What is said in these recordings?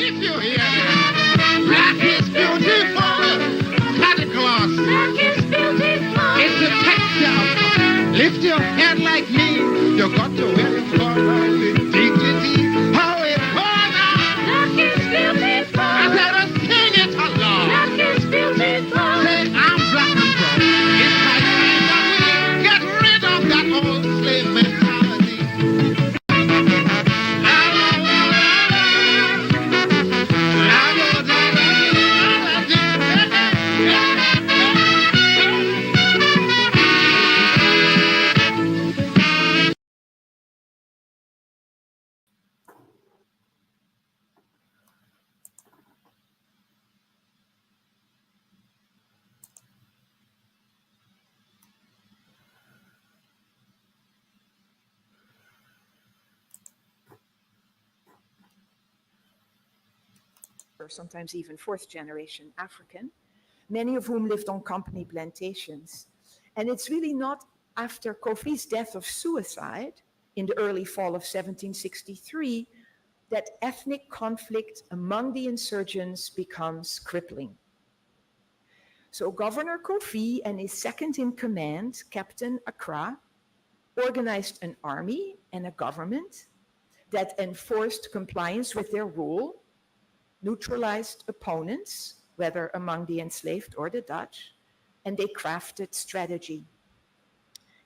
If you hear me, black is beautiful. Santa Claus. Black is beautiful. It's a textile. Lift your head like me. You got to wear it for dignity. How it was. Black is beautiful. I said, sing it along. Black is beautiful. Say, I'm black and proud. It's my time that we get rid of that old slave mentality. Or sometimes even fourth generation African, many of whom lived on company plantations. And it's really not after Kofi's death of suicide in the early fall of 1763 that ethnic conflict among the insurgents becomes crippling. So Governor Kofi and his second in command, Captain Accra, organized an army and a government that enforced compliance with their rule, neutralized opponents, whether among the enslaved or the Dutch, and they crafted strategy.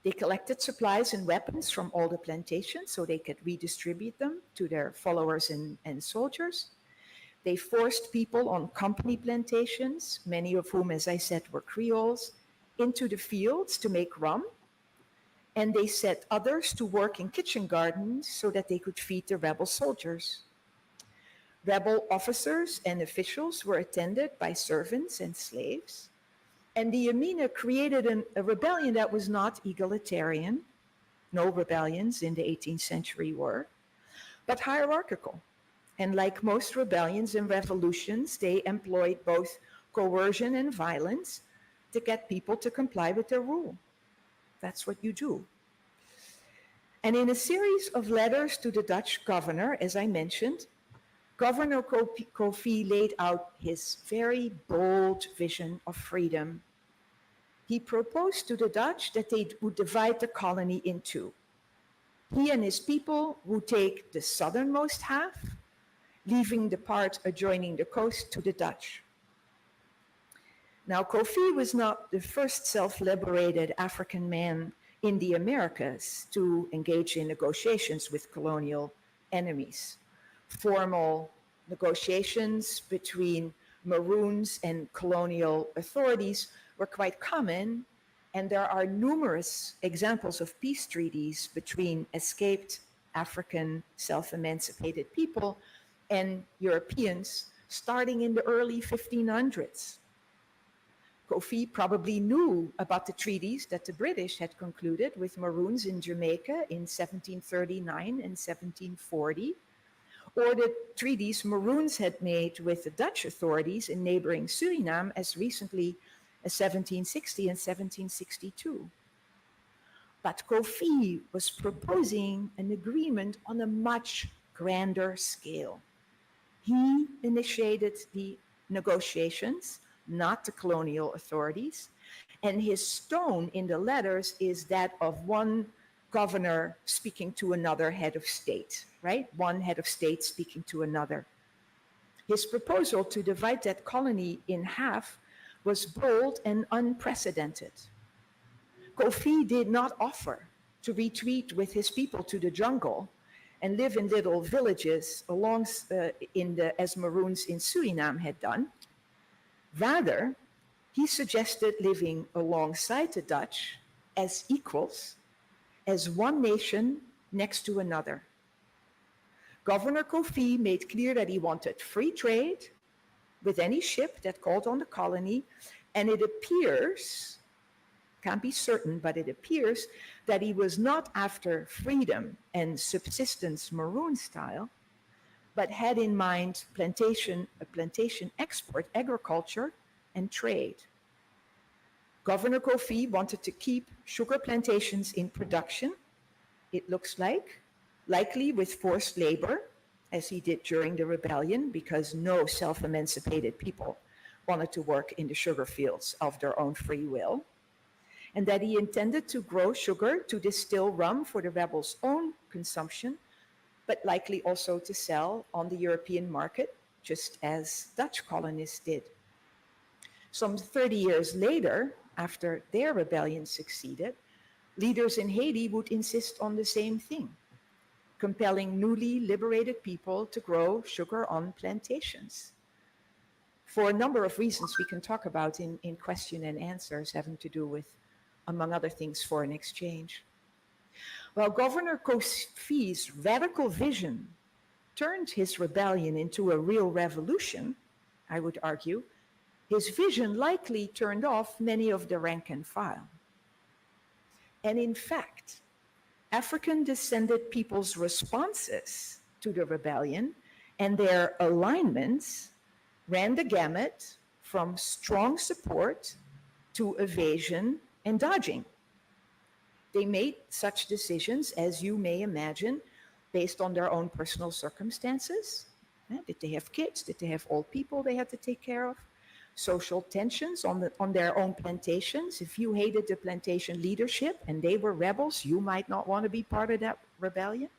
They collected supplies and weapons from all the plantations so they could redistribute them to their followers and soldiers. They forced people on company plantations, many of whom, as I said, were Creoles, into the fields to make rum. And they set others to work in kitchen gardens so that they could feed the rebel soldiers. Rebel officers and officials were attended by servants and slaves. And the Yamina created a rebellion that was not egalitarian. No rebellions in the 18th century were, but hierarchical. And like most rebellions and revolutions, they employed both coercion and violence to get people to comply with their rule. That's what you do. And in a series of letters to the Dutch governor, as I mentioned, Governor Kofi laid out his very bold vision of freedom. He proposed to the Dutch that they would divide the colony in two. He and his people would take the southernmost half, leaving the part adjoining the coast to the Dutch. Now, Kofi was not the first self-liberated African man in the Americas to engage in negotiations with colonial enemies. Formal negotiations between Maroons and colonial authorities were quite common, and there are numerous examples of peace treaties between escaped African self-emancipated people and Europeans starting in the early 1500s. Kofi probably knew about the treaties that the British had concluded with Maroons in Jamaica in 1739 and 1740, or the treaties Maroons had made with the Dutch authorities in neighboring Suriname as recently as 1760 and 1762. But Kofi was proposing an agreement on a much grander scale. He initiated the negotiations, not the colonial authorities, and his tone in the letters is that of one governor speaking to another head of state, right? One head of state speaking to another. His proposal to divide that colony in half was bold and unprecedented. Kofi did not offer to retreat with his people to the jungle and live in little villages as Maroons in Suriname had done. Rather, he suggested living alongside the Dutch as equals, as one nation next to another. Governor Kofi made clear that he wanted free trade with any ship that called on the colony, and it appears, can't be certain, but it appears that he was not after freedom and subsistence Maroon style, but had in mind plantation export, agriculture, and trade. Governor Kofi wanted to keep sugar plantations in production, it looks like, likely with forced labor, as he did during the rebellion, because no self-emancipated people wanted to work in the sugar fields of their own free will, and that he intended to grow sugar to distill rum for the rebels' own consumption, but likely also to sell on the European market, just as Dutch colonists did. Some 30 years later, after their rebellion succeeded, leaders in Haiti would insist on the same thing, compelling newly liberated people to grow sugar on plantations. For a number of reasons we can talk about in question and answers having to do with, among other things, foreign exchange. While Governor Kofi's radical vision turned his rebellion into a real revolution, I would argue, his vision likely turned off many of the rank and file. And in fact, African descended people's responses to the rebellion and their alignments ran the gamut from strong support to evasion and dodging. They made such decisions, as you may imagine, based on their own personal circumstances. Did they have kids? Did they have old people they had to take care of? Social tensions on their own plantations. If you hated the plantation leadership and they were rebels, you might not want to be part of that rebellion.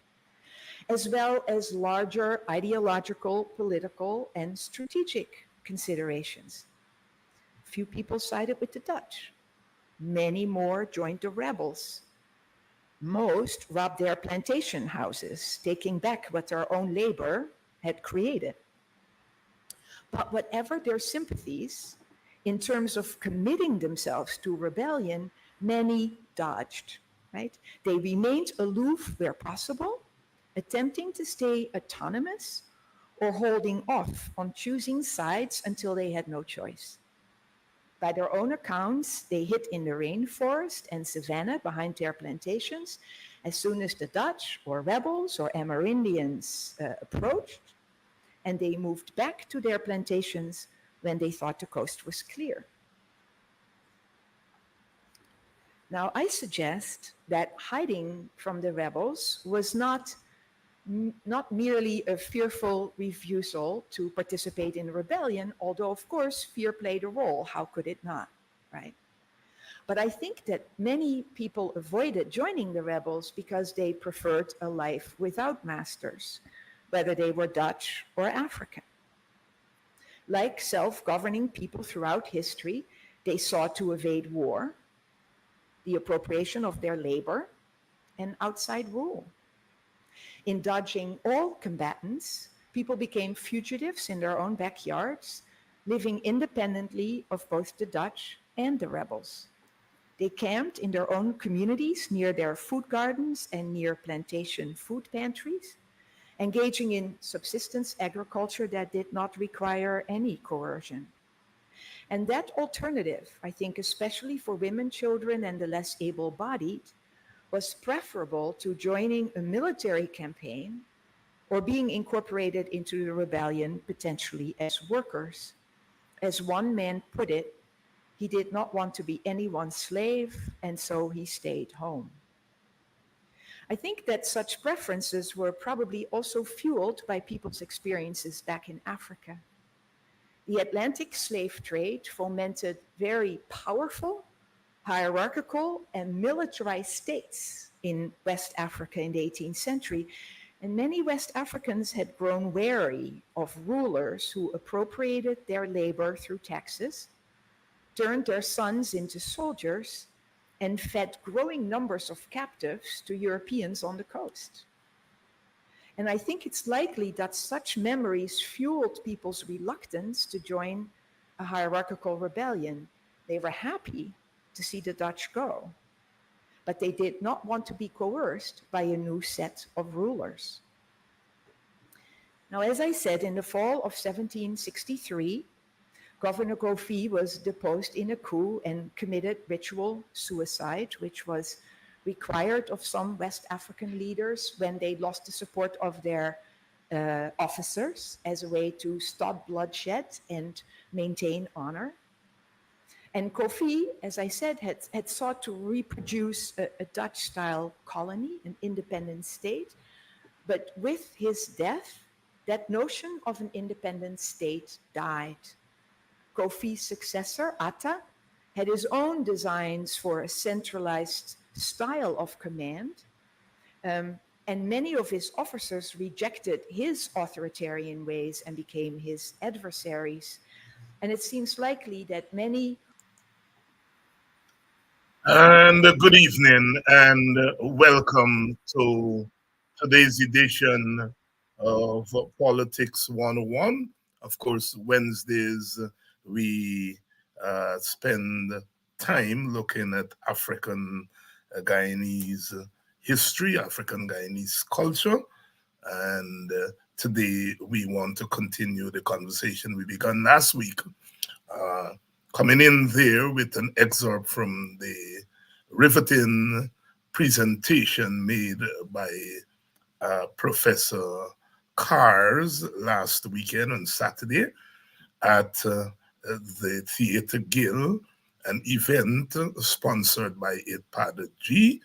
As well as larger ideological, political, and strategic considerations. Few people sided with the Dutch. Many more joined the rebels. Most robbed their plantation houses, taking back what their own labor had created. But whatever their sympathies, in terms of committing themselves to rebellion, many dodged, right? They remained aloof where possible, attempting to stay autonomous or holding off on choosing sides until they had no choice. By their own accounts, they hid in the rainforest and savanna behind their plantations as soon as the Dutch or rebels or Amerindians approached, and they moved back to their plantations when they thought the coast was clear. Now, I suggest that hiding from the rebels was not merely a fearful refusal to participate in the rebellion, although of course fear played a role. How could it not, right? But I think that many people avoided joining the rebels because they preferred a life without masters, whether they were Dutch or African. Like self-governing people throughout history, they sought to evade war, the appropriation of their labor, and outside rule. In dodging all combatants, people became fugitives in their own backyards, living independently of both the Dutch and the rebels. They camped in their own communities near their food gardens and near plantation food pantries, engaging in subsistence agriculture that did not require any coercion. And that alternative, I think, especially for women, children, and the less able-bodied, was preferable to joining a military campaign or being incorporated into the rebellion potentially as workers. As one man put it, he did not want to be anyone's slave, and so he stayed home. I think that such preferences were probably also fueled by people's experiences back in Africa. The Atlantic slave trade fomented very powerful, hierarchical, and militarized states in West Africa in the 18th century, and many West Africans had grown wary of rulers who appropriated their labor through taxes, turned their sons into soldiers, and fed growing numbers of captives to Europeans on the coast. And I think it's likely that such memories fueled people's reluctance to join a hierarchical rebellion. They were happy to see the Dutch go, but they did not want to be coerced by a new set of rulers. Now, as I said, in the fall of 1763, Governor Kofi was deposed in a coup and committed ritual suicide, which was required of some West African leaders when they lost the support of their officers as a way to stop bloodshed and maintain honor. And Kofi, as I said, had sought to reproduce a Dutch-style colony, an independent state. But with his death, that notion of an independent state died. Kofi's successor, Atta, had his own designs for a centralized style of command, and many of his officers rejected his authoritarian ways and became his adversaries. And it seems likely that many. And good evening, and welcome to today's edition of Politics 101. Of course, Wednesdays we spend time looking at African Guyanese history, African Guyanese culture, and today we want to continue the conversation we began last week. Uh, Coming in there with an excerpt from the riveting presentation made by Professor Cars last weekend on Saturday at the Theatre Guild, an event sponsored by ITPAD G.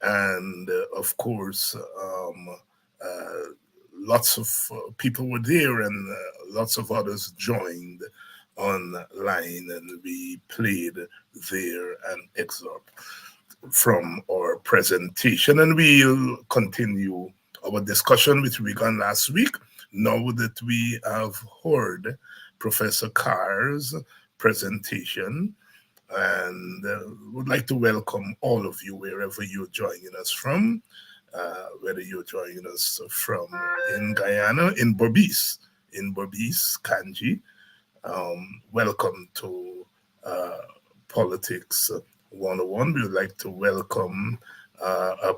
And of course, uh, lots of people were there and lots of others joined online, and we played there an excerpt from our presentation, and we'll continue our discussion which we began last week now that we have heard Professor Carr's presentation, and would like to welcome all of you wherever you're joining us from, whether you're joining us from in Guyana, in Berbice, Kanji. Welcome to Politics 101. We would like to welcome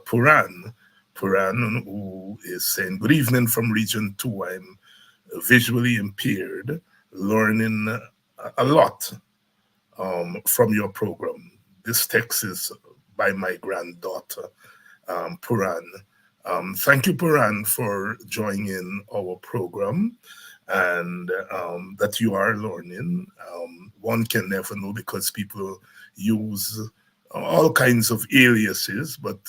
Puran, who is saying, good evening from Region 2. I'm visually impaired, learning a lot from your program. This text is by my granddaughter, Puran. Thank you, Puran, for joining our program, and that you are learning. One can never know because people use all kinds of aliases, but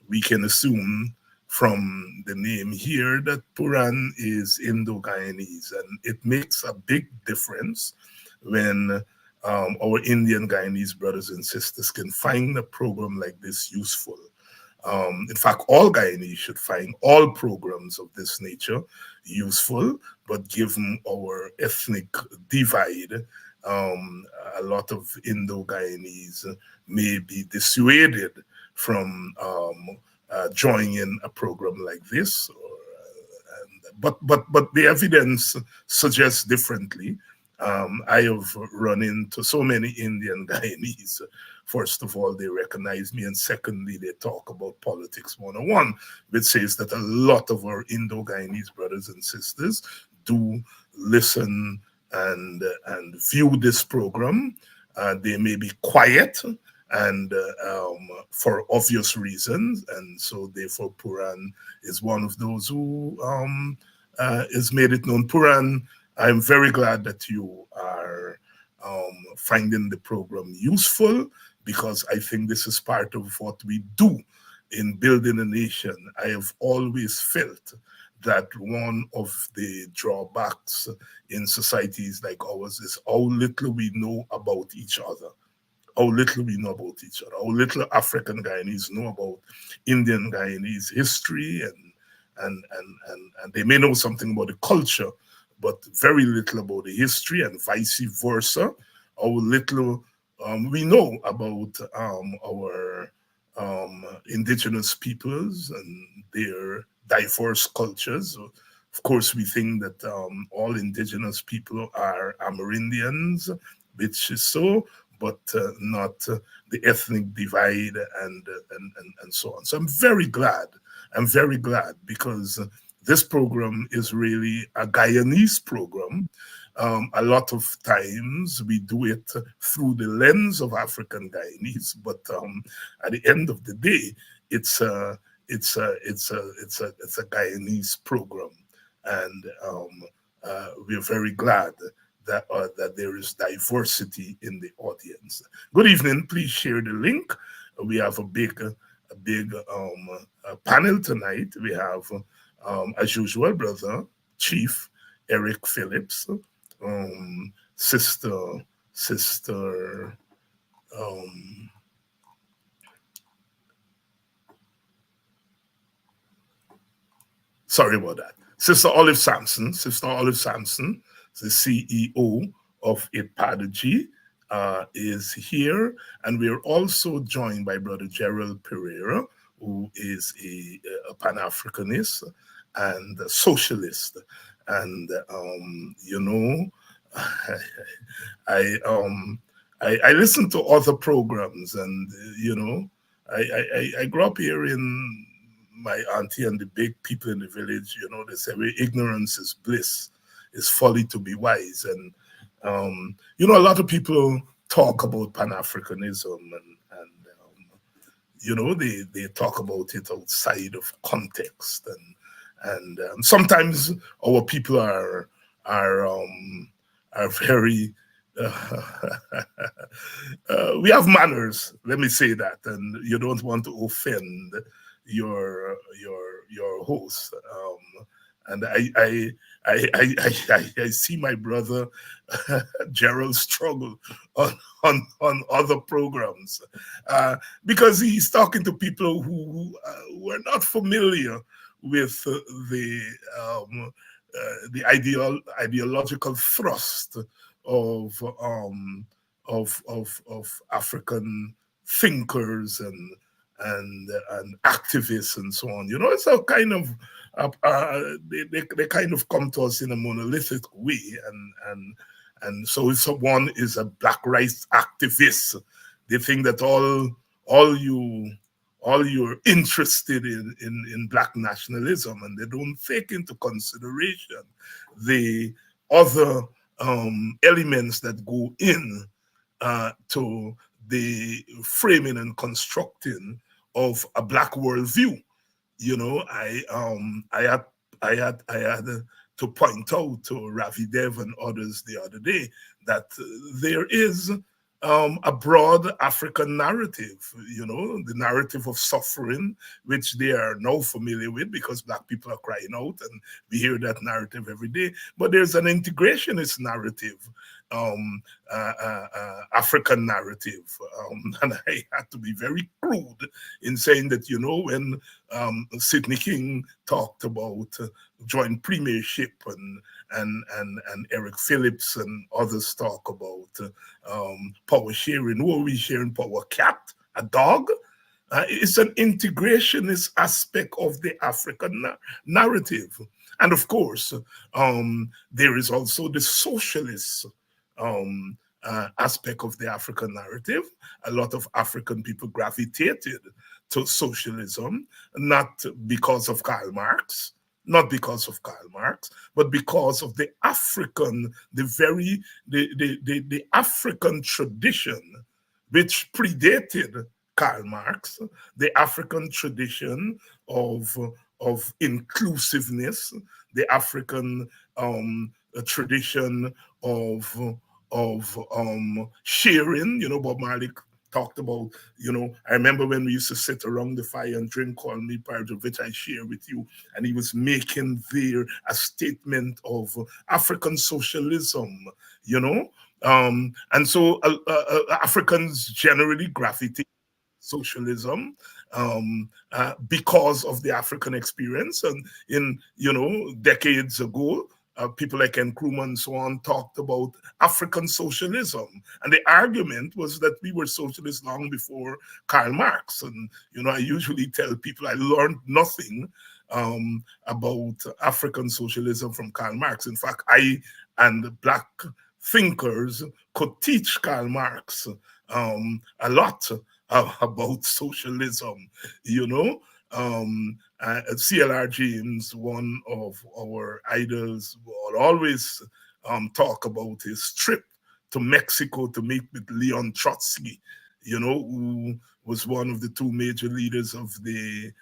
we can assume from the name here that Puran is Indo-Guyanese, and it makes a big difference when our Indian Guyanese brothers and sisters can find a program like this useful. In fact, all Guyanese should find all programs of this nature useful, but given our ethnic divide, a lot of Indo-Guyanese may be dissuaded from joining a program like this. But the evidence suggests differently. I have run into so many Indian Guyanese. First of all, they recognize me, and secondly, they talk about Politics 101, which says that a lot of our Indo-Guyanese brothers and sisters do listen and view this program. They may be quiet and for obvious reasons, and so therefore Puran is one of those who has made it known. Puran, I'm very glad that you are finding the program useful, because I think this is part of what we do in building a nation. I have always felt that one of the drawbacks in societies like ours is how little we know about each other. How little we know about each other. How little African Guyanese know about Indian Guyanese history, and they may know something about the culture, but very little about the history, and vice versa. How little we know about our indigenous peoples and their diverse cultures. Of course, we think that all indigenous people are Amerindians, which is so, but not the ethnic divide and so on. So I'm very glad. Because this program is really a Guyanese program. A lot of times we do it through the lens of African Guyanese, but at the end of the day, it's a Guyanese program, and we're very glad that there is diversity in the audience. Good evening. Please share the link. We have a big panel tonight. We have, as usual, Brother Chief Eric Phillips, Sister um, sorry about that. Sister Olive Sampson, the CEO of IPADG, is here. And we are also joined by Brother Gerald Pereira, who is a Pan Africanist and a socialist. And, I, I listen to other programs, and, I grew up here in my auntie and the big people in the village. They say, well, ignorance is bliss, is folly to be wise. And, a lot of people talk about Pan-Africanism, and they talk about it outside of context. And sometimes our people are very, we have manners, let me say that, and you don't want to offend your host. And I see my brother Gerald struggle on other programs, because he's talking to people who are not familiar with the ideological thrust of African thinkers and activists and so on. It's a kind of they kind of come to us in a monolithic way, and so if someone is a black rights activist, they think that all you're interested in black nationalism, and they don't take into consideration the other elements that go in to the framing and constructing of a black worldview. I had to point out to Ravi Dev and others the other day that there is a broad African narrative, the narrative of suffering, which they are now familiar with because black people are crying out, and we hear that narrative every day. But there's an integrationist narrative, African narrative, and I had to be very crude in saying that, when Sidney King talked about joint premiership, and Eric Phillips and others talk about power sharing. Who are we sharing power? Cat? A dog? It's an integrationist aspect of the African narrative. And of course, there is also the socialist aspect of the African narrative. A lot of African people gravitated to socialism, not because of Karl Marx, but because of the African, the African tradition, which predated Karl Marx, the African tradition of inclusiveness, the African tradition of sharing. Bob Marley talked about, I remember when we used to sit around the fire and drink, call me part of which I share with you, and he was making there a statement of African socialism, and so Africans generally gravitate socialism because of the African experience. And decades ago, people like Nkrumah and so on talked about African socialism. And the argument was that we were socialists long before Karl Marx. And, I usually tell people I learned nothing about African socialism from Karl Marx. In fact, I and black thinkers could teach Karl Marx a lot about socialism, CLR James, one of our idols, will always talk about his trip to Mexico to meet with Leon Trotsky, who was one of the two major leaders of the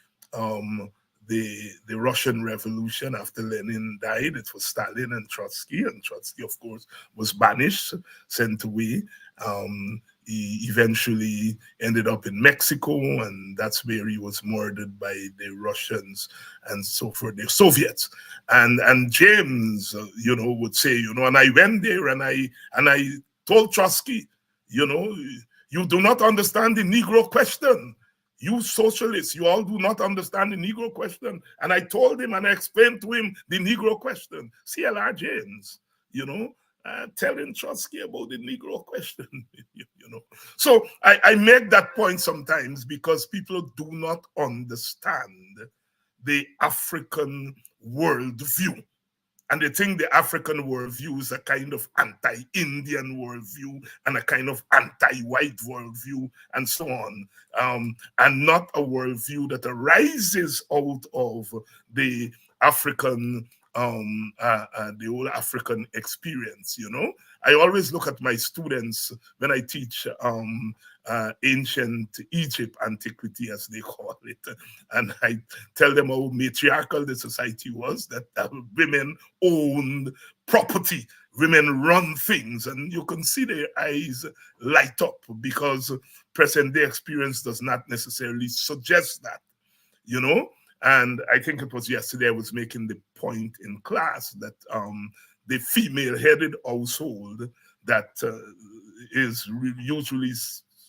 the Russian Revolution after Lenin died. It was Stalin and Trotsky, of course, was banished, sent away. He eventually ended up in Mexico, and that's where he was murdered by the Russians and so forth, the Soviets. And James, would say, and I went there and I told Trotsky, you do not understand the Negro question. You socialists, you all do not understand the Negro question. And I told him and I explained to him the Negro question. C.L.R. James, telling Trotsky about the Negro question, So I make that point sometimes because people do not understand the African worldview. And they think the African worldview is a kind of anti-Indian worldview and a kind of anti-white worldview and so on, and not a worldview that arises out of the African, the whole African experience. I always look at my students when I teach ancient Egypt, antiquity as they call it, and I tell them how matriarchal the society was, that women owned property, women run things, and you can see their eyes light up because present day experience does not necessarily suggest that, and I think it was yesterday I was making the point in class that the female-headed household that is usually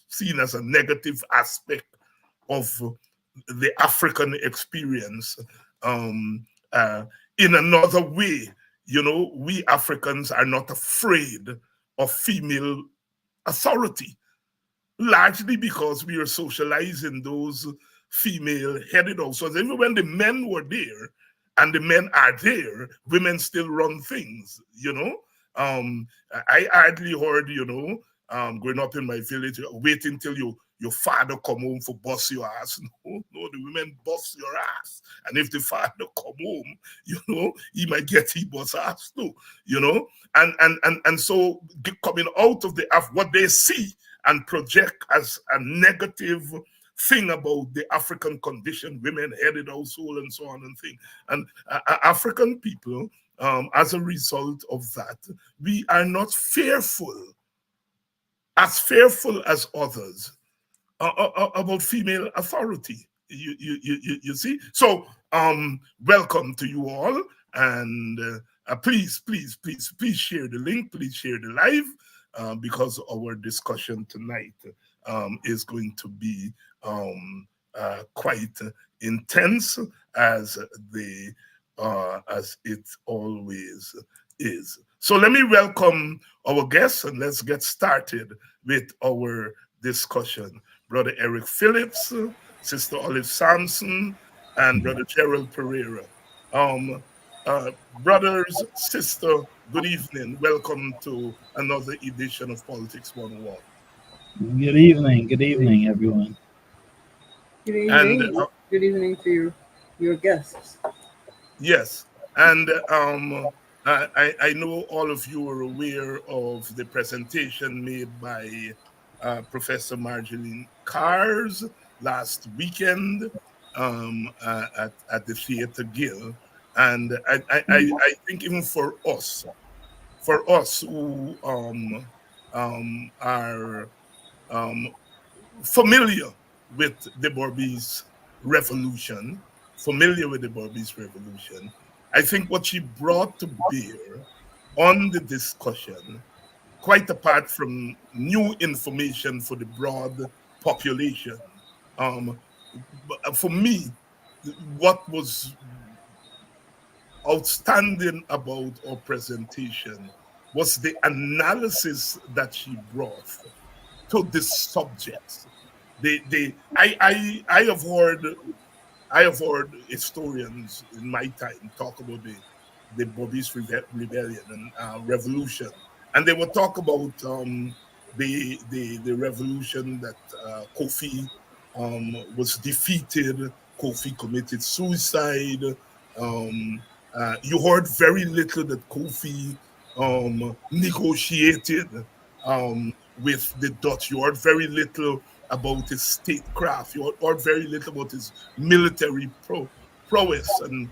seen as a negative aspect of the African experience. In another way, we Africans are not afraid of female authority, largely because we are socializing those female-headed households. Even when the men were there, and the men are there, women still run things, I hardly heard, growing up in my village, waiting till your father come home for bust your ass. No, the women bust your ass. And if the father come home, he might get he bust ass too, And so coming out of what they see and project as a negative thing about the African condition, women-headed household and so on and thing. And African people, as a result of that, we are not fearful as others about female authority. You see? So welcome to you all, and please share the link, please share the live, because our discussion tonight is going to be quite intense as it always is. So let me welcome our guests, and let's get started with our discussion. Brother Eric Phillips, Sister Olive Sampson, and Brother Gerald Pereira. Brothers, sister, good evening. Welcome to another edition of Politics 101. Good evening, everyone. Good evening. And, good evening to your guests. Yes, and I know all of you are aware of the presentation made by Professor Marjolaine Cars last weekend at the Theatre Guild, and I think even for us who are familiar with the Bourbese Revolution, I think what she brought to bear on the discussion, quite apart from new information for the broad population, for me, what was outstanding about our presentation was the analysis that she brought to this subject. I have heard historians in my time talk about the Bourbese rebellion and revolution, and they would talk about the revolution that Kofi was defeated. Kofi committed suicide. You heard very little that Kofi negotiated with the Dutch. You heard very little about his statecraft. You heard very little about his military prowess. And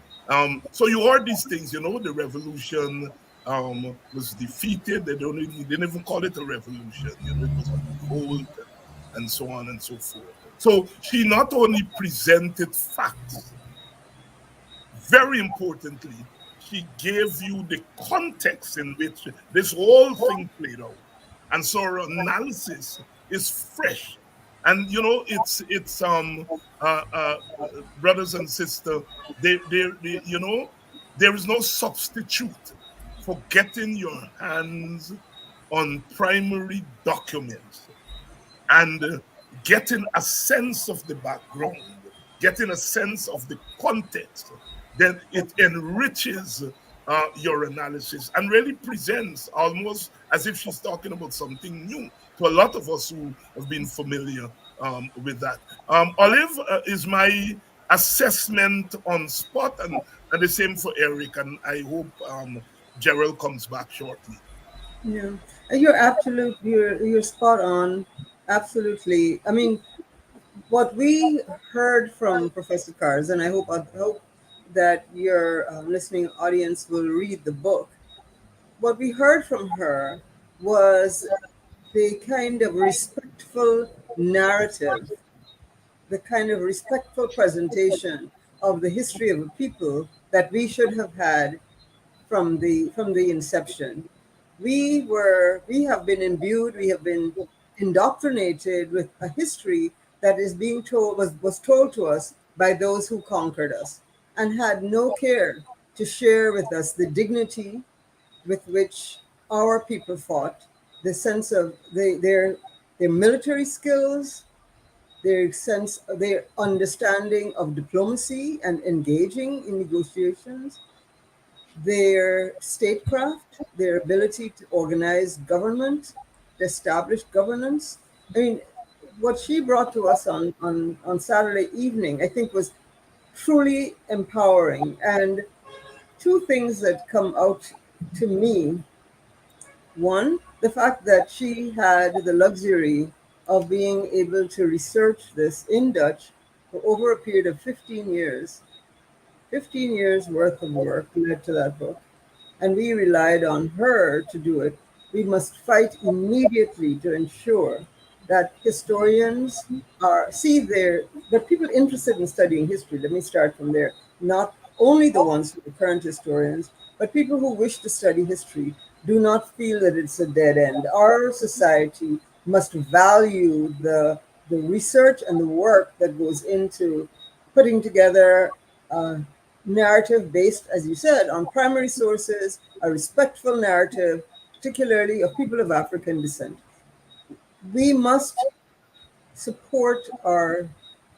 so you heard these things, the revolution was defeated. They didn't even call it a revolution, it was a revolt and so on and so forth. So she not only presented facts, very importantly, she gave you the context in which this whole thing played out. And so her analysis is fresh. And it's brothers and sisters, there is no substitute for getting your hands on primary documents and getting a sense of the background, getting a sense of the context. Then it enriches your analysis and really presents almost as if she's talking about something new to a lot of us who have been familiar with that. Olive, is my assessment on spot, and the same for Eric, and I hope Gerald comes back shortly. Yeah, and you're spot on. Absolutely. I mean, what we heard from Professor Cars, and I hope that your listening audience will read the book. What we heard from her was the kind of respectful narrative, the kind of respectful presentation of the history of a people that we should have had from the inception. We have been imbued, we have been indoctrinated with a history that is being told was told to us by those who conquered us and had no care to share with us the dignity with which our people fought, the sense of their military skills, their understanding of diplomacy and engaging in negotiations, their statecraft, their ability to organize government, to establish governance. I mean, what she brought to us on Saturday evening, I think, was truly empowering. And two things that come out to me: one, the fact that she had the luxury of being able to research this in Dutch for over a period of 15 years. 15 years worth of work led to that book, and we relied on her to do it. We must fight immediately to ensure that historians that people interested in studying history, let me start from there, not only the ones who are current historians, but people who wish to study history do not feel that it's a dead end. Our society must value the research and the work that goes into putting together a narrative based, as you said, on primary sources, a respectful narrative, particularly of people of African descent. We must support our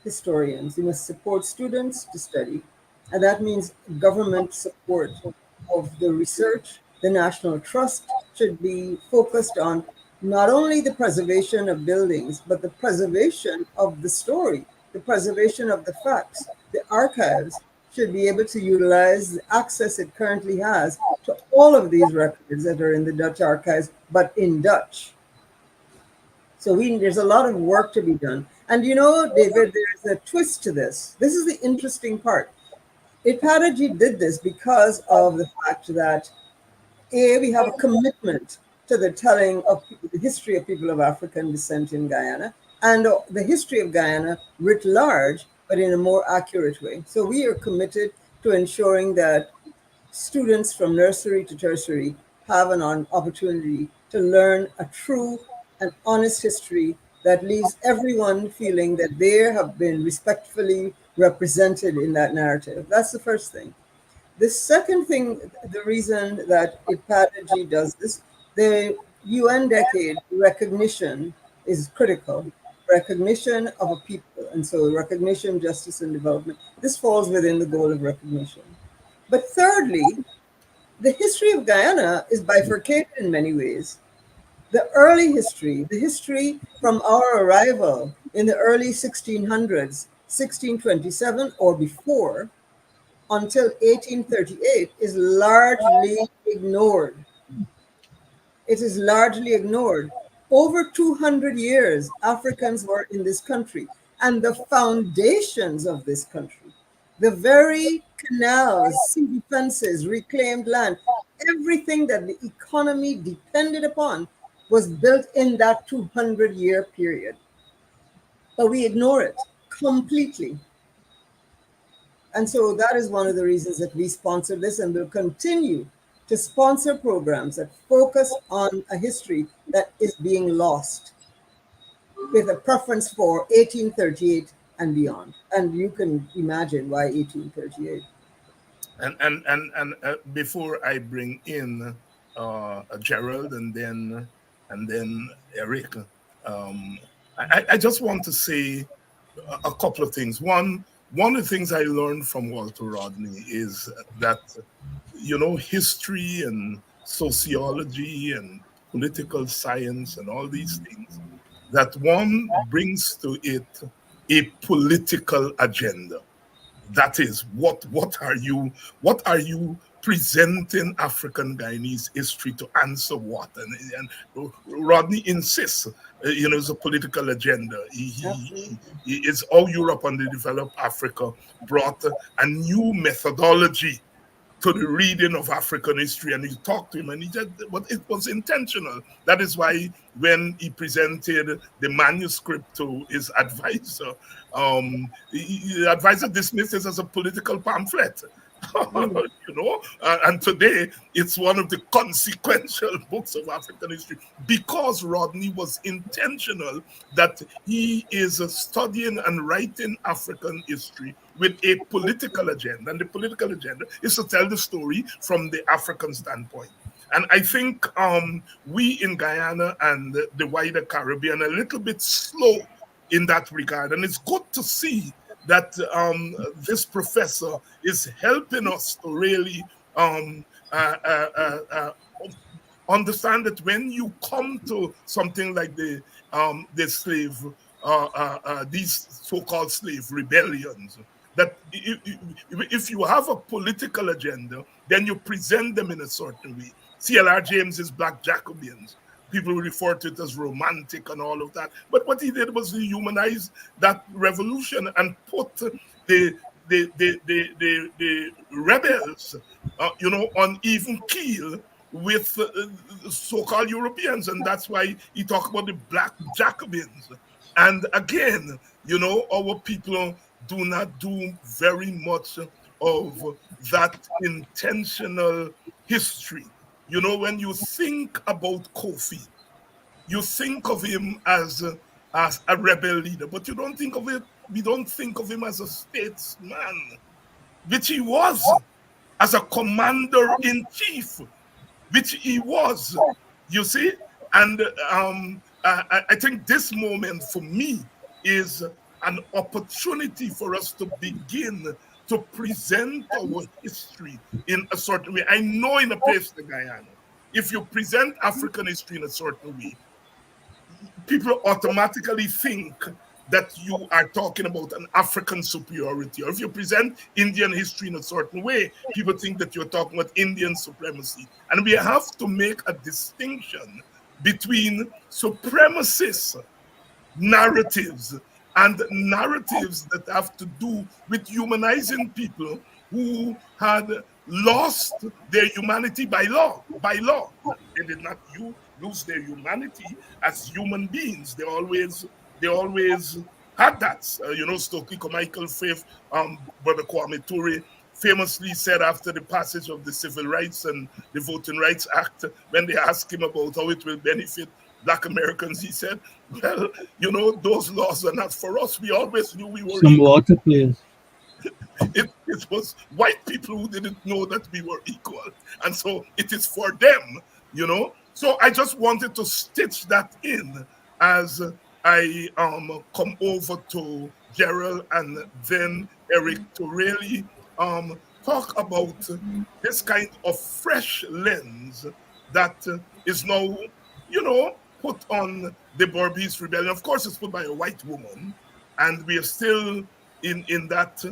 historians. We must support students to study. And that means government support of the research. The National Trust should be focused on not only the preservation of buildings, but the preservation of the story, the preservation of the facts. The archives should be able to utilize the access it currently has to all of these records that are in the Dutch archives, but in Dutch. So there's a lot of work to be done. And David, there's a twist to this. This is the interesting part. Ipadaji did this because of the fact that we have a commitment to the telling of the history of people of African descent in Guyana and the history of Guyana writ large, but in a more accurate way. So we are committed to ensuring that students from nursery to tertiary have an opportunity to learn a true and honest history that leaves everyone feeling that they have been respectfully represented in that narrative. That's the first thing. The second thing, the reason that IPADG does this, the UN decade recognition is critical. Recognition of a people. And so recognition, justice, and development. This falls within the goal of recognition. But thirdly, the history of Guyana is bifurcated in many ways. The early history, the history from our arrival in the early 1600s, 1627 or before, until 1838 is largely ignored. It is largely ignored. Over 200 years, Africans were in this country, and the foundations of this country, The very canals, sea defenses, reclaimed land, everything that the economy depended upon was built in that 200-year period. But we ignore it completely. And so that is one of the reasons that we sponsor this and will continue to sponsor programs that focus on a history that is being lost, with a preference for 1838 and beyond. And you can imagine why 1838. And before I bring in Gerald and then Eric, I just want to say a couple of things. One of the things I learned from Walter Rodney is that history and sociology and political science and all these things, that one brings to it a political agenda. That is, what are you presenting African Guyanese history to answer what? And Rodney insists, it's a political agenda. It's how Europe and the developed Africa brought a new methodology to the reading of African history. And you talk to him, and but it was intentional. That is why when he presented the manuscript to his advisor, the advisor dismissed it as a political pamphlet. And today it's one of the consequential books of African history, because Rodney was intentional that he is studying and writing African history with a political agenda. And the political agenda is to tell the story from the African standpoint. And I think we in Guyana and the wider Caribbean are a little bit slow in that regard. And it's good to see that this professor is helping us to really understand that when you come to something like the slave, these so-called slave rebellions, that if you have a political agenda, then you present them in a certain way. C.L.R. James's Black Jacobins, people refer to it as romantic and all of that. But what he did was to humanize that revolution and put the rebels, on even keel with so-called Europeans. And that's why he talked about the Black Jacobins. And again, our people do not do very much of that intentional history. When you think about Kofi, you think of him as a rebel leader, but you don't think of it. We don't think of him as a statesman, which he was, as a commander in chief, which he was. You see, and I think this moment for me is an opportunity for us to begin to present our history in a certain way. I know in a place like Guyana, if you present African history in a certain way, people automatically think that you are talking about an African superiority. Or if you present Indian history in a certain way, people think that you're talking about Indian supremacy. And we have to make a distinction between supremacist narratives and narratives that have to do with humanizing people who had lost their humanity by law. By law, they did not lose their humanity as human beings. They always had that. Stokely Carmichael Faith, Brother Kwame Ture, famously said after the passage of the Civil Rights and the Voting Rights Act, when they asked him about how it will benefit Black Americans, he said, well, those laws are not for us. We always knew we were Some equal. water, please. It was white people who didn't know that we were equal. And so it is for them, So I just wanted to stitch that in as I come over to Gerald and then Eric to really talk about this kind of fresh lens that is now, put on the Burmese rebellion. Of course, it's put by a white woman, and we are still in that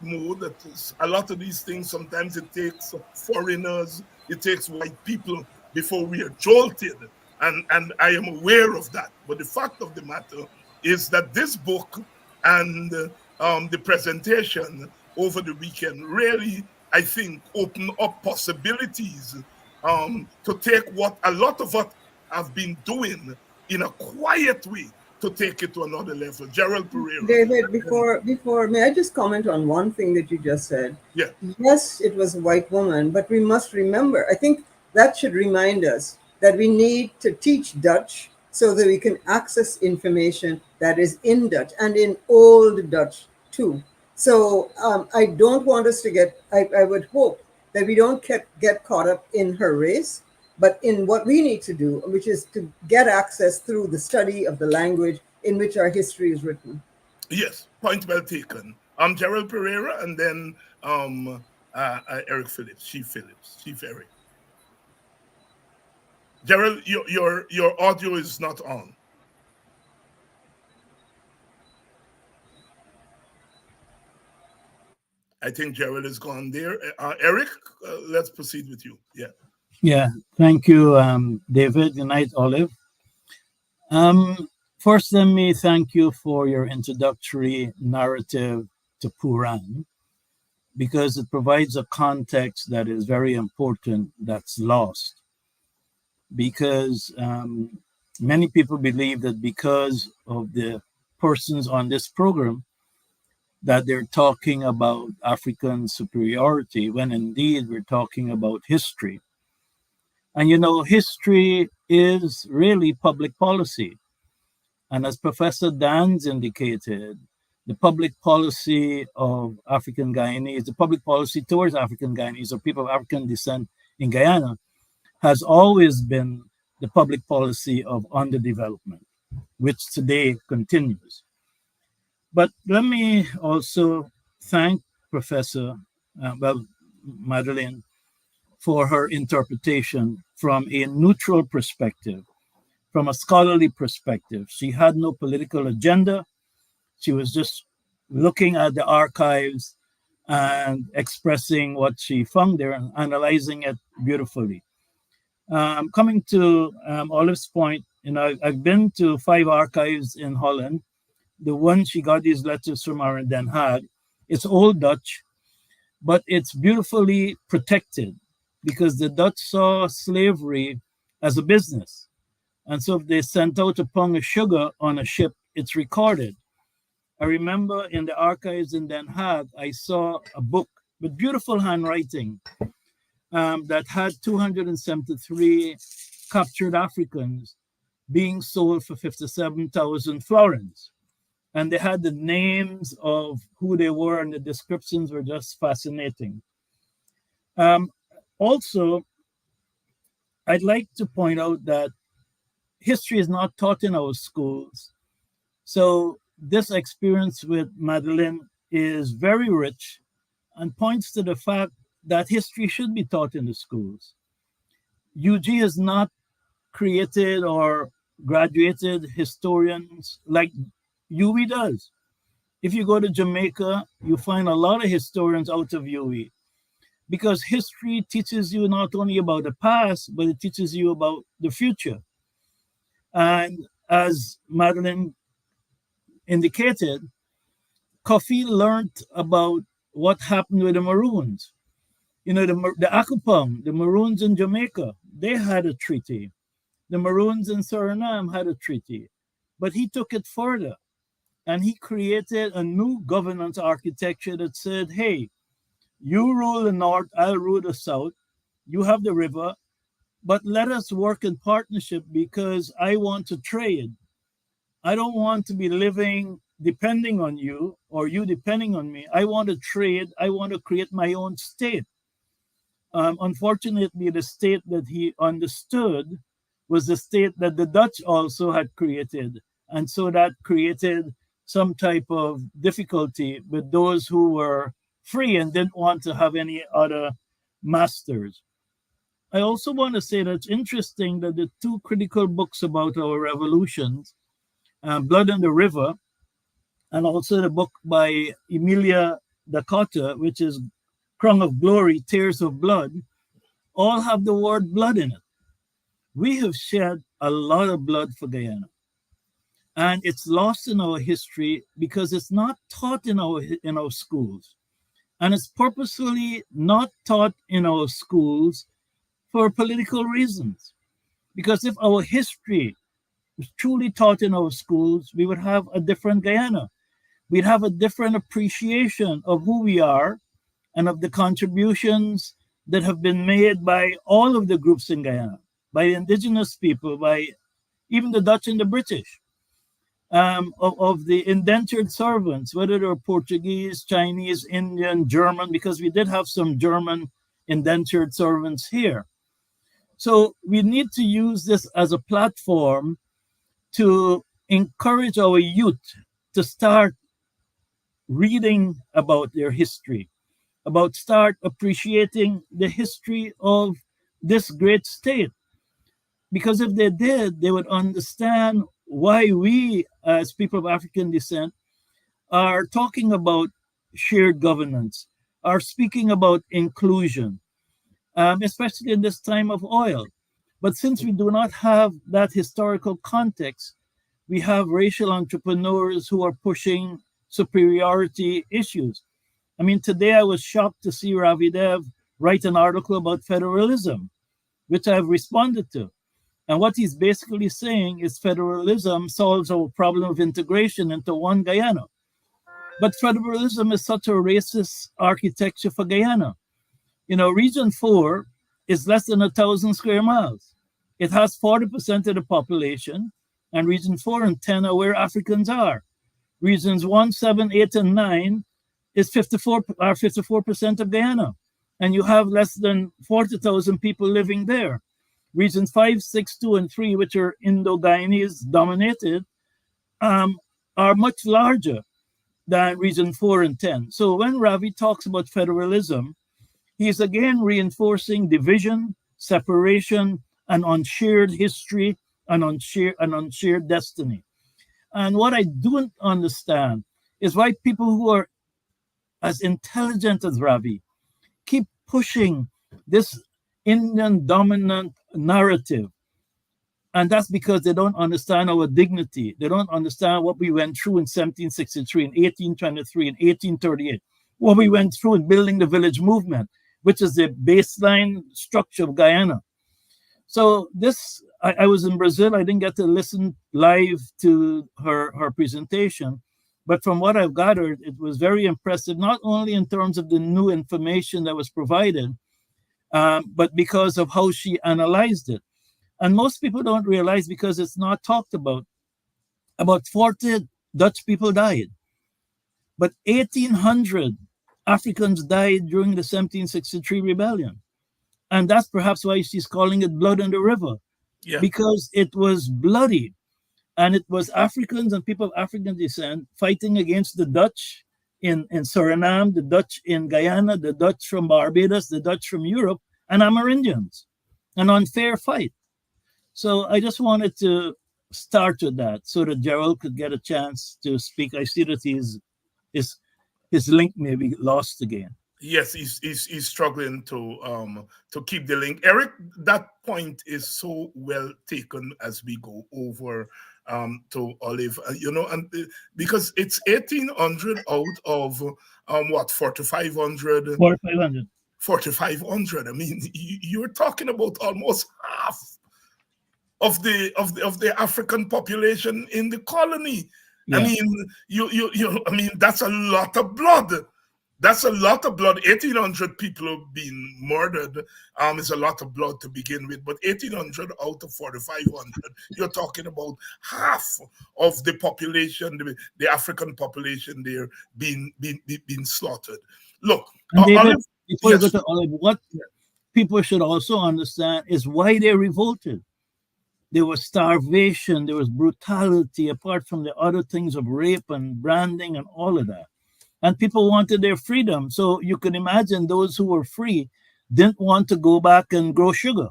mode. That is, a lot of these things, sometimes it takes foreigners, it takes white people before we are jolted, and I am aware of that. But the fact of the matter is that this book and the presentation over the weekend really, I think, opened up possibilities to take what a lot of us have been doing in a quiet way to take it to another level. Gerald Pereira. David, before, may I just comment on one thing that you just said? Yeah. Yes, it was a white woman, but we must remember, I think that should remind us that we need to teach Dutch so that we can access information that is in Dutch and in Old Dutch too. So I don't want us to I would hope that we don't get caught up in her race, but in what we need to do, which is to get access through the study of the language in which our history is written. Yes, point well taken. I'm Gerald Pereira, and then Eric Phillips, Chief Eric. Gerald, your audio is not on. I think Gerald is gone there. Eric, let's proceed with you. Yeah. Yeah, thank you, David. Good night, Olive. First, let me thank you for your introductory narrative to Puran, because it provides a context that is very important that's lost. Because many people believe that because of the persons on this program, that they're talking about African superiority, when indeed we're talking about history. And you know, history is really public policy. And as Professor Dans indicated, the public policy of African Guyanese, the public policy towards African Guyanese or people of African descent in Guyana has always been the public policy of underdevelopment, which today continues. But let me also thank Professor, Madeleine, for her interpretation from a neutral perspective, from a scholarly perspective. She had no political agenda. She was just looking at the archives and expressing what she found there and analyzing it beautifully. Coming to Olive's point, you know, I've been to 5 archives in Holland. The one she got these letters from are in Den Haag. It's Old Dutch, but it's beautifully protected because the Dutch saw slavery as a business. And so if they sent out a pound of sugar on a ship, it's recorded. I remember in the archives in Den Haag, I saw a book with beautiful handwriting that had 273 captured Africans being sold for 57,000 florins. And they had the names of who they were, and the descriptions were just fascinating. Also, I'd like to point out that history is not taught in our schools. So this experience with Madeleine is very rich and points to the fact that history should be taught in the schools. UG has not created or graduated historians like UE does. If you go to Jamaica, you find a lot of historians out of UE because history teaches you not only about the past, but it teaches you about the future. And as Madeleine indicated, Kofi learned about what happened with the Maroons. You know, the Akupam, the Maroons in Jamaica, they had a treaty. The Maroons in Suriname had a treaty. But he took it further. And he created a new governance architecture that said, hey, you rule the North, I'll rule the South. You have the river, but let us work in partnership because I want to trade. I don't want to be living depending on you or you depending on me. I want to trade. I want to create my own state. Unfortunately, the state that he understood was the state that the Dutch also had created. And so that created some type of difficulty with those who were free and didn't want to have any other masters. I also want to say that it's interesting that the 2 critical books about our revolutions, Blood on the River, and also the book by Emilia Dakota, which is Crown of Glory, Tears of Blood, all have the word blood in it. We have shed a lot of blood for Guyana. And it's lost in our history because it's not taught in our schools. And it's purposefully not taught in our schools for political reasons. Because if our history was truly taught in our schools, we would have a different Guyana. We'd have a different appreciation of who we are and of the contributions that have been made by all of the groups in Guyana, by indigenous people, by even the Dutch and the British, of the indentured servants, whether they're Portuguese, Chinese, Indian, German, because we did have some German indentured servants here. So we need to use this as a platform to encourage our youth to start reading about their history, about start appreciating the history of this great state. Because if they did, they would understand why we, as people of African descent, are talking about shared governance, are speaking about inclusion, especially in this time of oil. But since we do not have that historical context, we have racial entrepreneurs who are pushing superiority issues. I mean, today I was shocked to see Ravi Dev write an article about federalism, which I've responded to. And what he's basically saying is federalism solves our problem of integration into one Guyana. But federalism is such a racist architecture for Guyana. You know, Region 4 is less than 1,000 square miles. It has 40% of the population, and Region 4 and 10 are where Africans are. Regions 1, 7, 8, and 9 is 54% of Guyana, and you have less than 40,000 people living there. Regions 5, 6, 2, and 3, which are Indo-Guyanese dominated, are much larger than Region 4 and 10. So when Ravi talks about federalism, he is again reinforcing division, separation, and unshared history and unshared destiny. And what I don't understand is why people who are as intelligent as Ravi keep pushing this Indian dominant narrative. And that's because they don't understand our dignity. They don't understand what we went through in 1763, in 1823, in 1838, what we went through in building the village movement, which is the baseline structure of Guyana. So this, I was in Brazil. I didn't get to listen live to her presentation. But from what I've gathered, it was very impressive, not only in terms of the new information that was provided, but because of how she analyzed it. And most people don't realize, because it's not talked about 40 Dutch people died. But 1,800 Africans died during the 1763 rebellion. And that's perhaps why she's calling it blood in the river, because it was bloody. And it was Africans and people of African descent fighting against the Dutch in Suriname, the Dutch in Guyana, the Dutch from Barbados, the Dutch from Europe, and Amerindians. An unfair fight. So I just wanted to start with that so that Gerald could get a chance to speak. I see that his link may be lost again. Yes, he's struggling to keep the link. Eric, that point is so well taken as we go over to Olive, and because it's 1,800 out of what 4,500. 4,500. 4,500. I mean, you're talking about almost half of the African population in the colony. Yeah. I mean, that's a lot of blood. That's a lot of blood. 1,800 people have been murdered. It's a lot of blood to begin with, but 1,800 out of 4,500, you're talking about half of the population, the African population there being slaughtered. Look, David, before you go to Olive, what people should also understand is why they revolted. There was starvation, there was brutality, apart from the other things of rape and branding and all of that. And people wanted their freedom. So you can imagine those who were free didn't want to go back and grow sugar.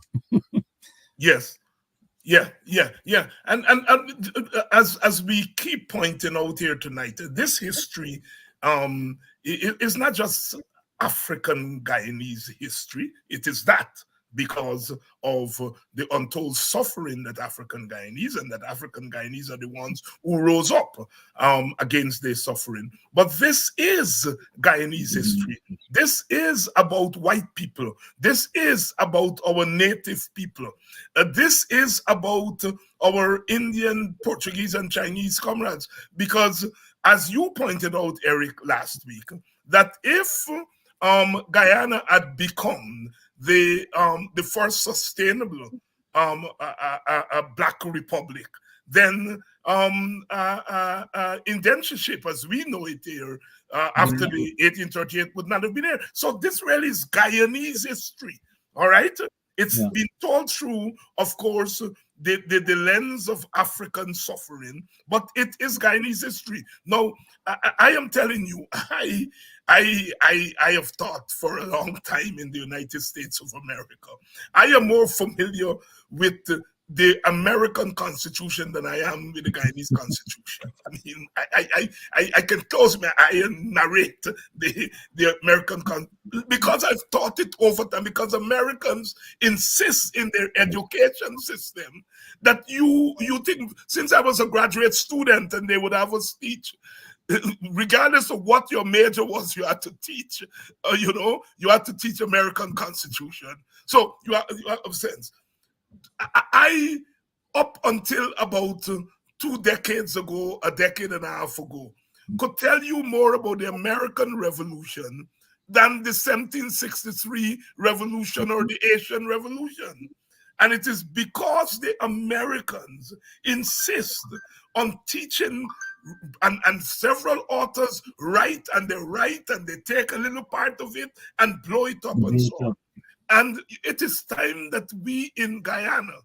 Yes. Yeah. And as we keep pointing out here tonight, this history is not just African Guyanese history. It is that. because of the untold suffering that African Guyanese, and that African Guyanese are the ones who rose up against their suffering. But this is Guyanese history. This is about white people. This is about our native people. This is about our Indian, Portuguese, and Chinese comrades. Because, as you pointed out, Eric, last week, that if Guyana had become the first sustainable Black republic, then indentureship, as we know it here, after the 1838 would not have been there. So this really is Guyanese history, all right? It's been told through, of course, the lens of African suffering, but it is Guyanese history. Now, I am telling you, I have taught for a long time in the United States of America. I am more familiar with the American Constitution than I am with the Guyanese Constitution. I mean, I can close my eye and narrate the American because I've taught it over time, because Americans insist in their education system that you think, since I was a graduate student and they would have us teach, regardless of what your major was, you had to teach, you had to teach American Constitution. So you have a sense. I, up until about 2 decades ago, a decade and a half ago, could tell you more about the American Revolution than the 1763 Revolution or the Asian Revolution. And it is because the Americans insist on teaching, and several authors write and they take a little part of it and blow it up and so on. And it is time that we in Guyana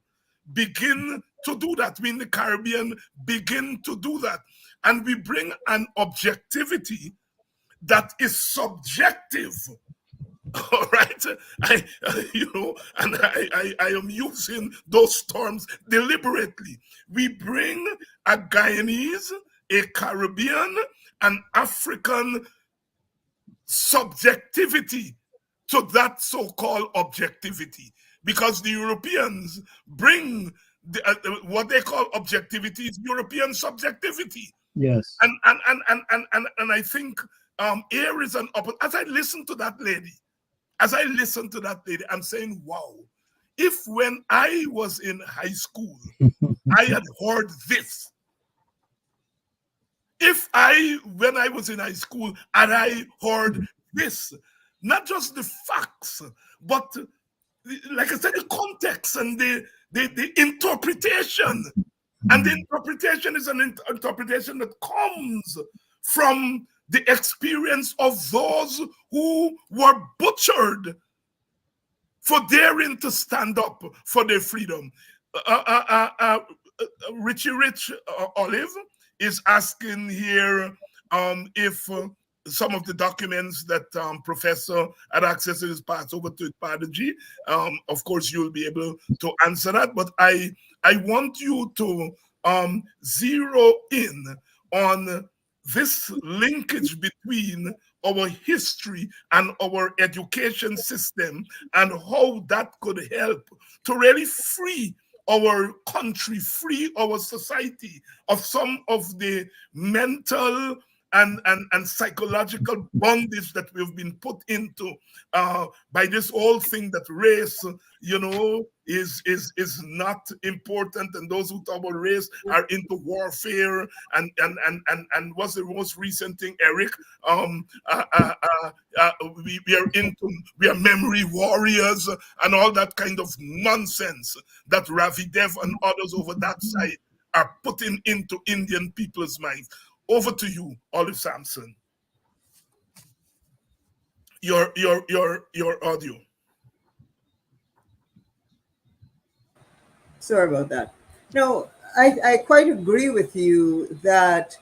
begin to do that. We in the Caribbean begin to do that. And we bring an objectivity that is subjective. All right, I am using those terms deliberately. We bring a Guyanese, a Caribbean, an African subjectivity to that so-called objectivity, because the Europeans bring what they call objectivity is European subjectivity. Yes, and I think here is an opportunity. As I listen to that lady, I'm saying, wow, if when I was in high school, I had heard this, when I was in high school, and I heard this, not just the facts, but, like I said, the context and the interpretation. And the interpretation is an interpretation that comes from the experience of those who were butchered for daring to stand up for their freedom. Richie Rich Olive is asking here if some of the documents that Professor had access to is passed over to Padaji. Of course, you'll be able to answer that, but I want you to zero in on this linkage between our history and our education system, and how that could help to really free our country, free our society of some of the mental and psychological bondage that we've been put into by this whole thing that race, is not important, and those who talk about race are into warfare and what's the most recent thing, Eric? We are memory warriors and all that kind of nonsense that Ravi Dev and others over that side are putting into Indian people's minds. Over to you, Olive Sampson. Your audio. Sorry about that. No, I quite agree with you that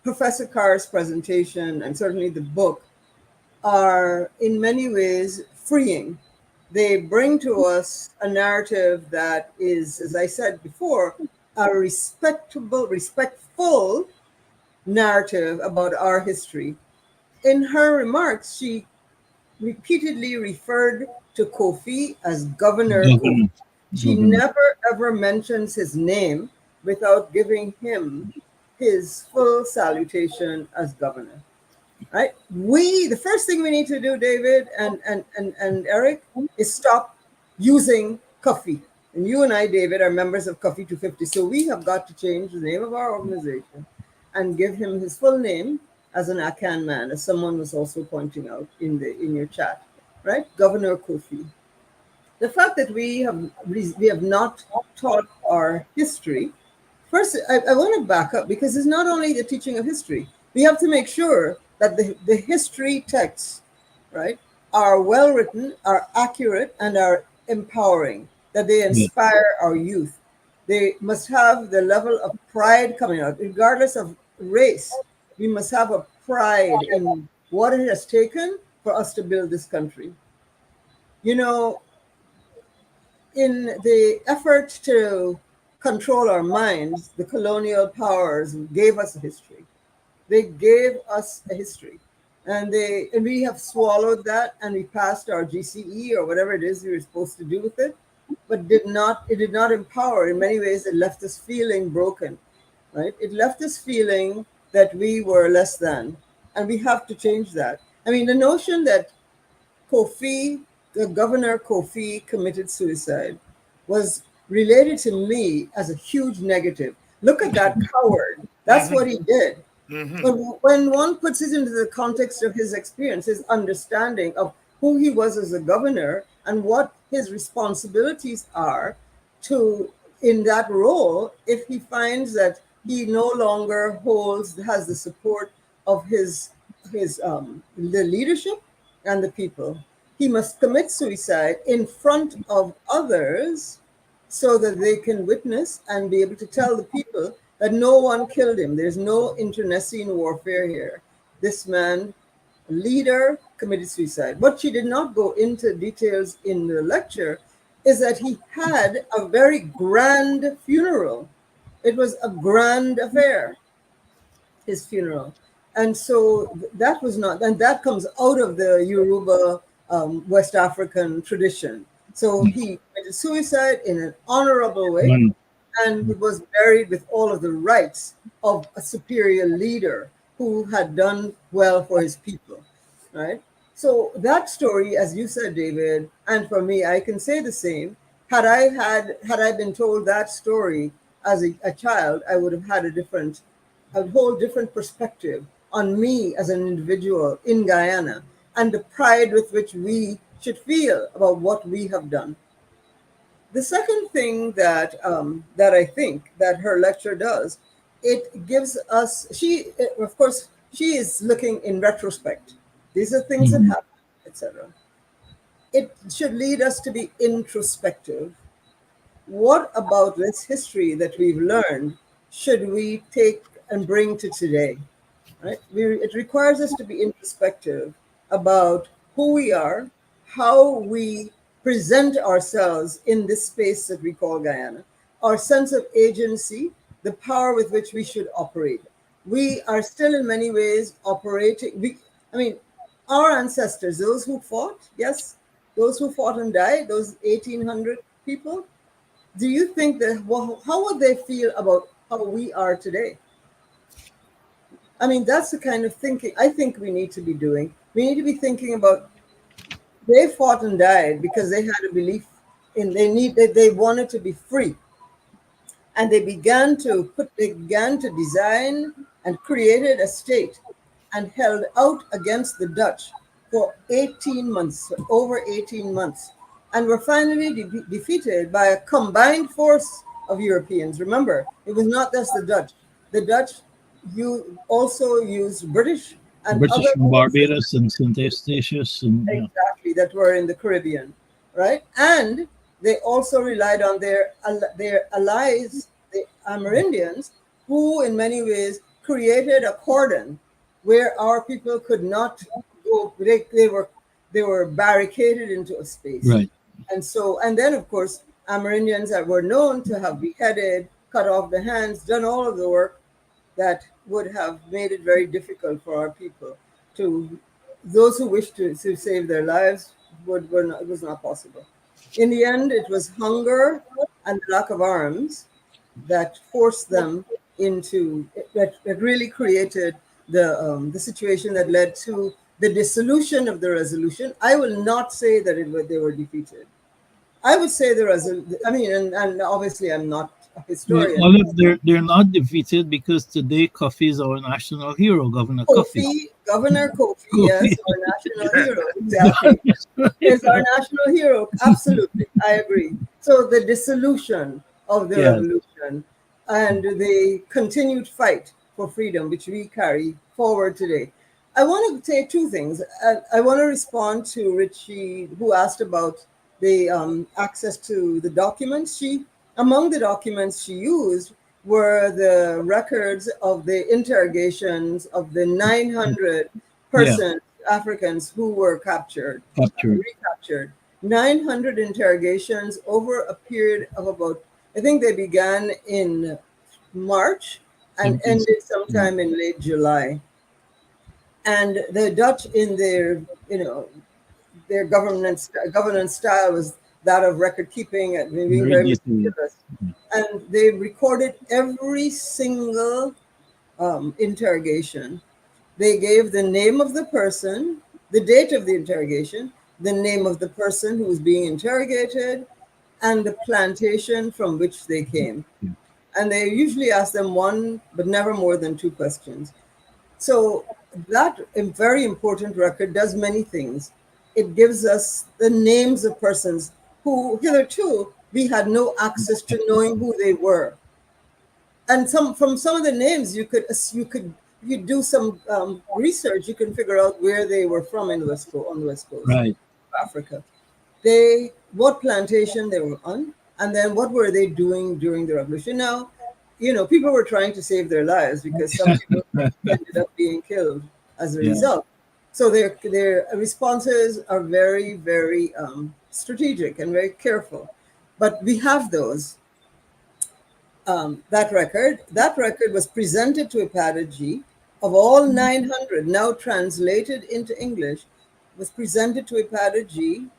Professor Carr's presentation and certainly the book are in many ways freeing. They bring to us a narrative that is, as I said before, a respectful narrative about our history. In her remarks, she repeatedly referred to Kofi as Governor Kofi. Governor. She never ever mentions his name without giving him his full salutation as governor. Right? The first thing we need to do, David and Eric, is stop using Kofi. And you and I, David, are members of Kofi 250. So we have got to change the name of our organization and give him his full name as an Akan man, as someone was also pointing out in your chat. Right? Governor Kofi. The fact that we have not taught our history. First, I want to back up because it's not only the teaching of history. We have to make sure that the history texts, right, are well written, are accurate, and are empowering, that they inspire our youth. They must have the level of pride coming out, regardless of race. We must have a pride in what it has taken for us to build this country. You know, in the effort to control our minds, the colonial powers gave us a history. They gave us a history. And we have swallowed that, and we passed our GCE or whatever it is we were supposed to do with it, but it did not empower. In many ways, it left us feeling broken, right? It left us feeling that we were less than, and we have to change that. I mean, the notion that the Governor Kofi committed suicide was related to me as a huge negative. Look at that coward. That's what he did. But when one puts it into the context of his experience, his understanding of who he was as a governor and what his responsibilities are in that role, if he finds that he no longer has the support of the leadership and the people, he must commit suicide in front of others so that they can witness and be able to tell the people that no one killed him. There's no internecine warfare here. This man, leader, committed suicide. What she did not go into details in the lecture is that he had a very grand funeral. It was a grand affair, his funeral. And so that was not, and that comes out of the Yoruba West African tradition. So he committed suicide in an honorable way, and he was buried with all of the rights of a superior leader who had done well for his people, right? So that story, as you said, David, and for me, I can say the same. Had I been told that story as a child, I would have had a whole different perspective on me as an individual in Guyana and the pride with which we should feel about what we have done. The second thing that I think that her lecture does, it gives us, of course, she is looking in retrospect. These are things that happened, etc. It should lead us to be introspective. What about this history that we've learned should we take and bring to today? Right? It requires us to be introspective about who we are, how we present ourselves in this space that we call Guyana, our sense of agency, the power with which we should operate. We are still in many ways operating. Our ancestors, those who fought, yes, those who fought and died, those 1,800 people, do you think that, how would they feel about how we are today? I mean, that's the kind of thinking I think we need to be doing. We need to be thinking about, they fought and died because they had a belief they wanted to be free. And they began to design and created a state and held out against the Dutch for 18 months, over 18 months, and were finally defeated by a combined force of Europeans. Remember, it was not just the Dutch. The Dutch also used British and British other from Barbados and St. Eustatius. Exactly, that were in the Caribbean, right? And they also relied on their allies, the Amerindians, who in many ways created a cordon where our people could not go. They were barricaded into a space. Right. And then of course, Amerindians that were known to have beheaded, cut off the hands, done all of the work that would have made it very difficult for our people those who wished to save their lives it was not possible. In the end, it was hunger and lack of arms that forced them into that really created the situation that led to the dissolution of the resolution. I will not say that they were defeated. I would say I mean, and obviously I'm not a Well, historian. Olive, they're not defeated because today Kofi is our national hero, Governor Kofi. Governor Kofi, yes, Kofi. our national hero, exactly. Is our national hero. Absolutely. I agree. So the dissolution of the Yeah. revolution and the continued fight for freedom, which we carry forward today. I want to say two things. I want to respond to Richie, who asked about the access to the documents. Among the documents she used were the records of the interrogations of the 900 Yeah. persons, Africans who were Captured. recaptured. 900 interrogations over a period of about, I think they began in March and ended sometime in late July. And the Dutch, in their governance style, was that of record keeping and being very meticulous. And they recorded every single interrogation. They gave the name of the person, the date of the interrogation, the name of the person who was being interrogated, and the plantation from which they came. And they usually ask them one, but never more than two questions. So that very important record does many things. It gives us the names of persons who hitherto we had no access to knowing who they were. And from some of the names, if you do some research, you can figure out where they were from on the West Coast Right. of Africa. What plantation they were on, and then what were they doing during the revolution. Now, people were trying to save their lives because some people ended up being killed as a result. So their responses are very, very strategic and very careful. But we have those. That record was presented to Ipadaji. Of all 900 now translated into English, was presented to Ipadaji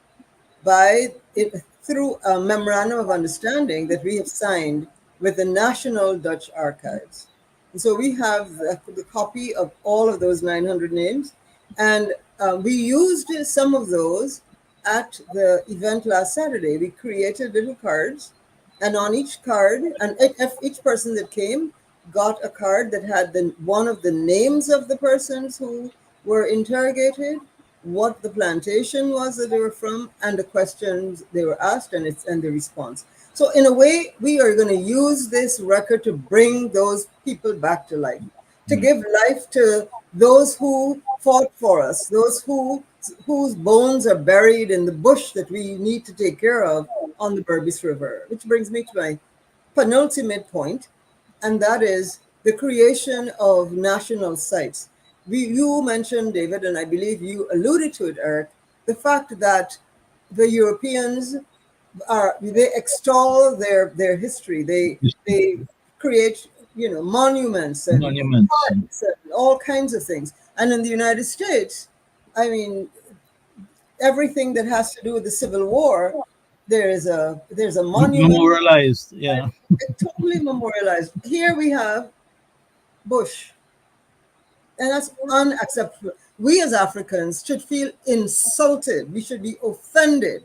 through a memorandum of understanding that we have signed with the National Dutch Archives. And so we have the copy of all of those 900 names, and we used some of those at the event last Saturday. We created little cards, and on each card, and each person that came got a card that had one of the names of the persons who were interrogated, what the plantation was that they were from, and the questions they were asked, and the response. So in a way, we are going to use this record to bring those people back to life, to give life to those who fought for us, those whose bones are buried in the bush that we need to take care of on the Berbice River. Which brings me to my penultimate point, and that is the creation of national sites. You mentioned, David, and I believe you alluded to it, Eric, the fact that the Europeans they extol their history. They create monuments and parks and all kinds of things. And in the United States, I mean, everything that has to do with the Civil War, there's a monument Memorialized, yeah. totally memorialized. Here we have Bush. And that's unacceptable. We as Africans should feel insulted. We should be offended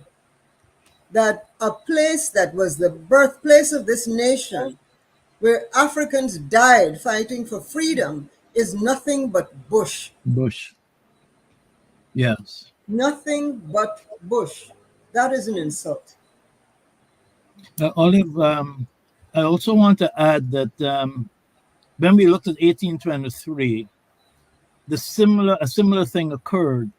that a place that was the birthplace of this nation, where Africans died fighting for freedom, is nothing but bush. Bush. Yes. Nothing but bush. That is an insult. Olive, I also want to add that when we looked at 1823, a similar thing occurred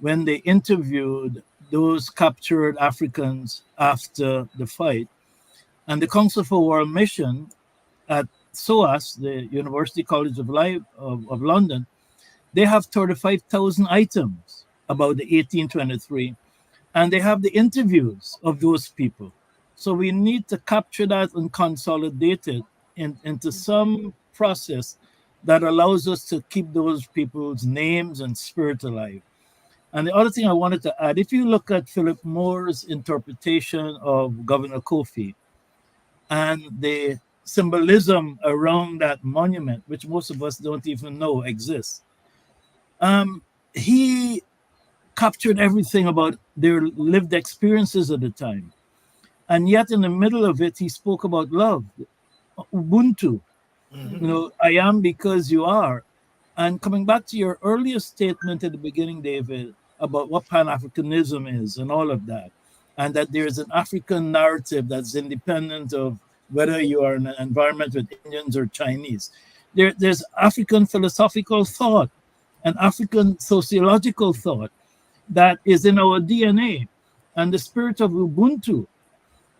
when they interviewed those captured Africans after the fight. And the Council for World Mission at SOAS, the University College of London, they have 35,000 items about the 1823, and they have the interviews of those people. So we need to capture that and consolidate it into some process that allows us to keep those people's names and spirit alive. And the other thing I wanted to add, if you look at Philip Moore's interpretation of Governor Kofi and the symbolism around that monument, which most of us don't even know exists, he captured everything about their lived experiences at the time. And yet, in the middle of it, he spoke about love, Ubuntu. I am because you are. And coming back to your earlier statement at the beginning, David, about what Pan Africanism is and all of that, and that there's an African narrative that's independent of whether you are in an environment with Indians or Chinese. There's African philosophical thought and African sociological thought that is in our DNA. And the spirit of Ubuntu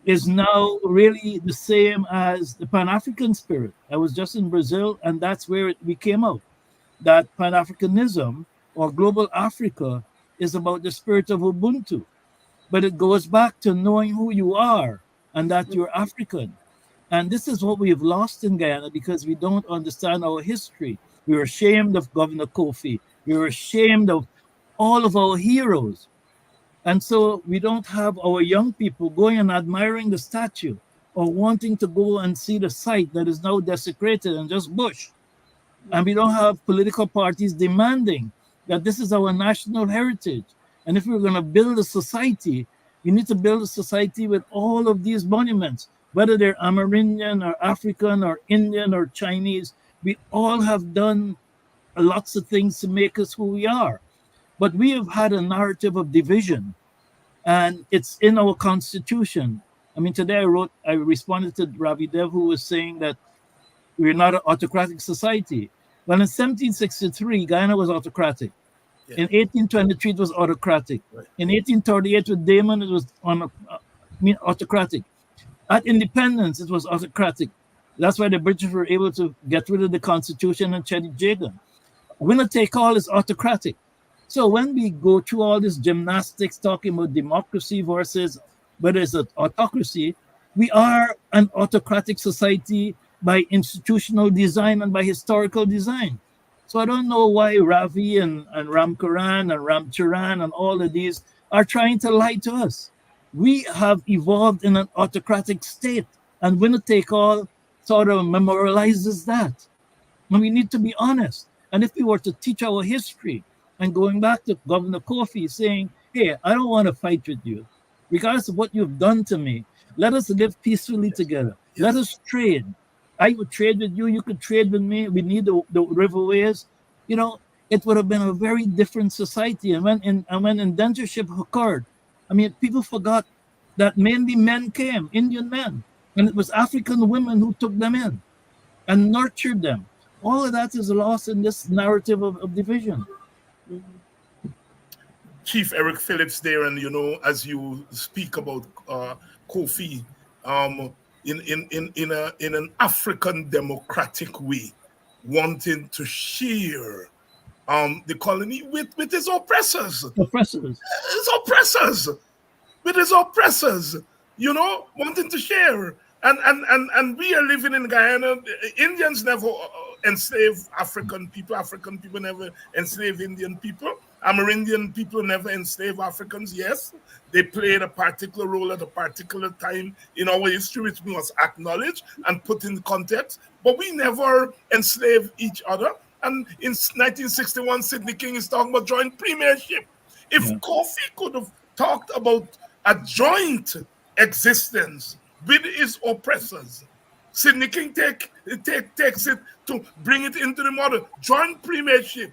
is now really the same as the Pan-African spirit. I was just in Brazil, and that's where we came out. That Pan-Africanism or global Africa is about the spirit of Ubuntu. But it goes back to knowing who you are and that you're African. And this is what we have lost in Guyana because we don't understand our history. We were ashamed of Governor Kofi. We were ashamed of all of our heroes. And so we don't have our young people going and admiring the statue or wanting to go and see the site that is now desecrated and just bush. And we don't have political parties demanding that this is our national heritage. And if we're going to build a society, we need to build a society with all of these monuments, whether they're Amerindian or African or Indian or Chinese. We all have done lots of things to make us who we are. But we have had a narrative of division, and it's in our constitution. I mean, today I responded to Ravi Dev, who was saying that we're not an autocratic society. Well, in 1763, Guyana was autocratic. Yeah. In 1823, it was autocratic. Right. In 1838, with Damon, it was autocratic. At independence, it was autocratic. That's why the British were able to get rid of the constitution and Chedi Jagan. Winner take all is autocratic. So when we go through all this gymnastics talking about democracy versus whether it's an autocracy, we are an autocratic society by institutional design and by historical design. So I don't know why Ravi and Ram Karan and Ram Charan and all of these are trying to lie to us. We have evolved in an autocratic state, and winner take all sort of memorializes that. And we need to be honest. And if we were to teach our history, and going back to Governor Kofi saying, hey, I don't want to fight with you, regardless of what you've done to me. Let us live peacefully together. Yes. Let us trade. I would trade with you. You could trade with me. We need the riverways. You know, it would have been a very different society. And when indentureship occurred, I mean, people forgot that mainly men came, Indian men, and it was African women who took them in and nurtured them. All of that is lost in this narrative of division. Chief Eric Phillips there, and as you speak about Kofi, in an African democratic way, wanting to share the colony with his oppressors. With his oppressors, wanting to share. And we are living in Guyana. Indians never enslave African people. African people never enslave Indian people. Amerindian people never enslave Africans. Yes, they played a particular role at a particular time in our history, which we must acknowledge and put in context. But we never enslaved each other. And in 1961, Sidney King is talking about joint premiership. If Kofi could have talked about a joint existence with his oppressors, Sidney King takes it to bring it into the model. Joint premiership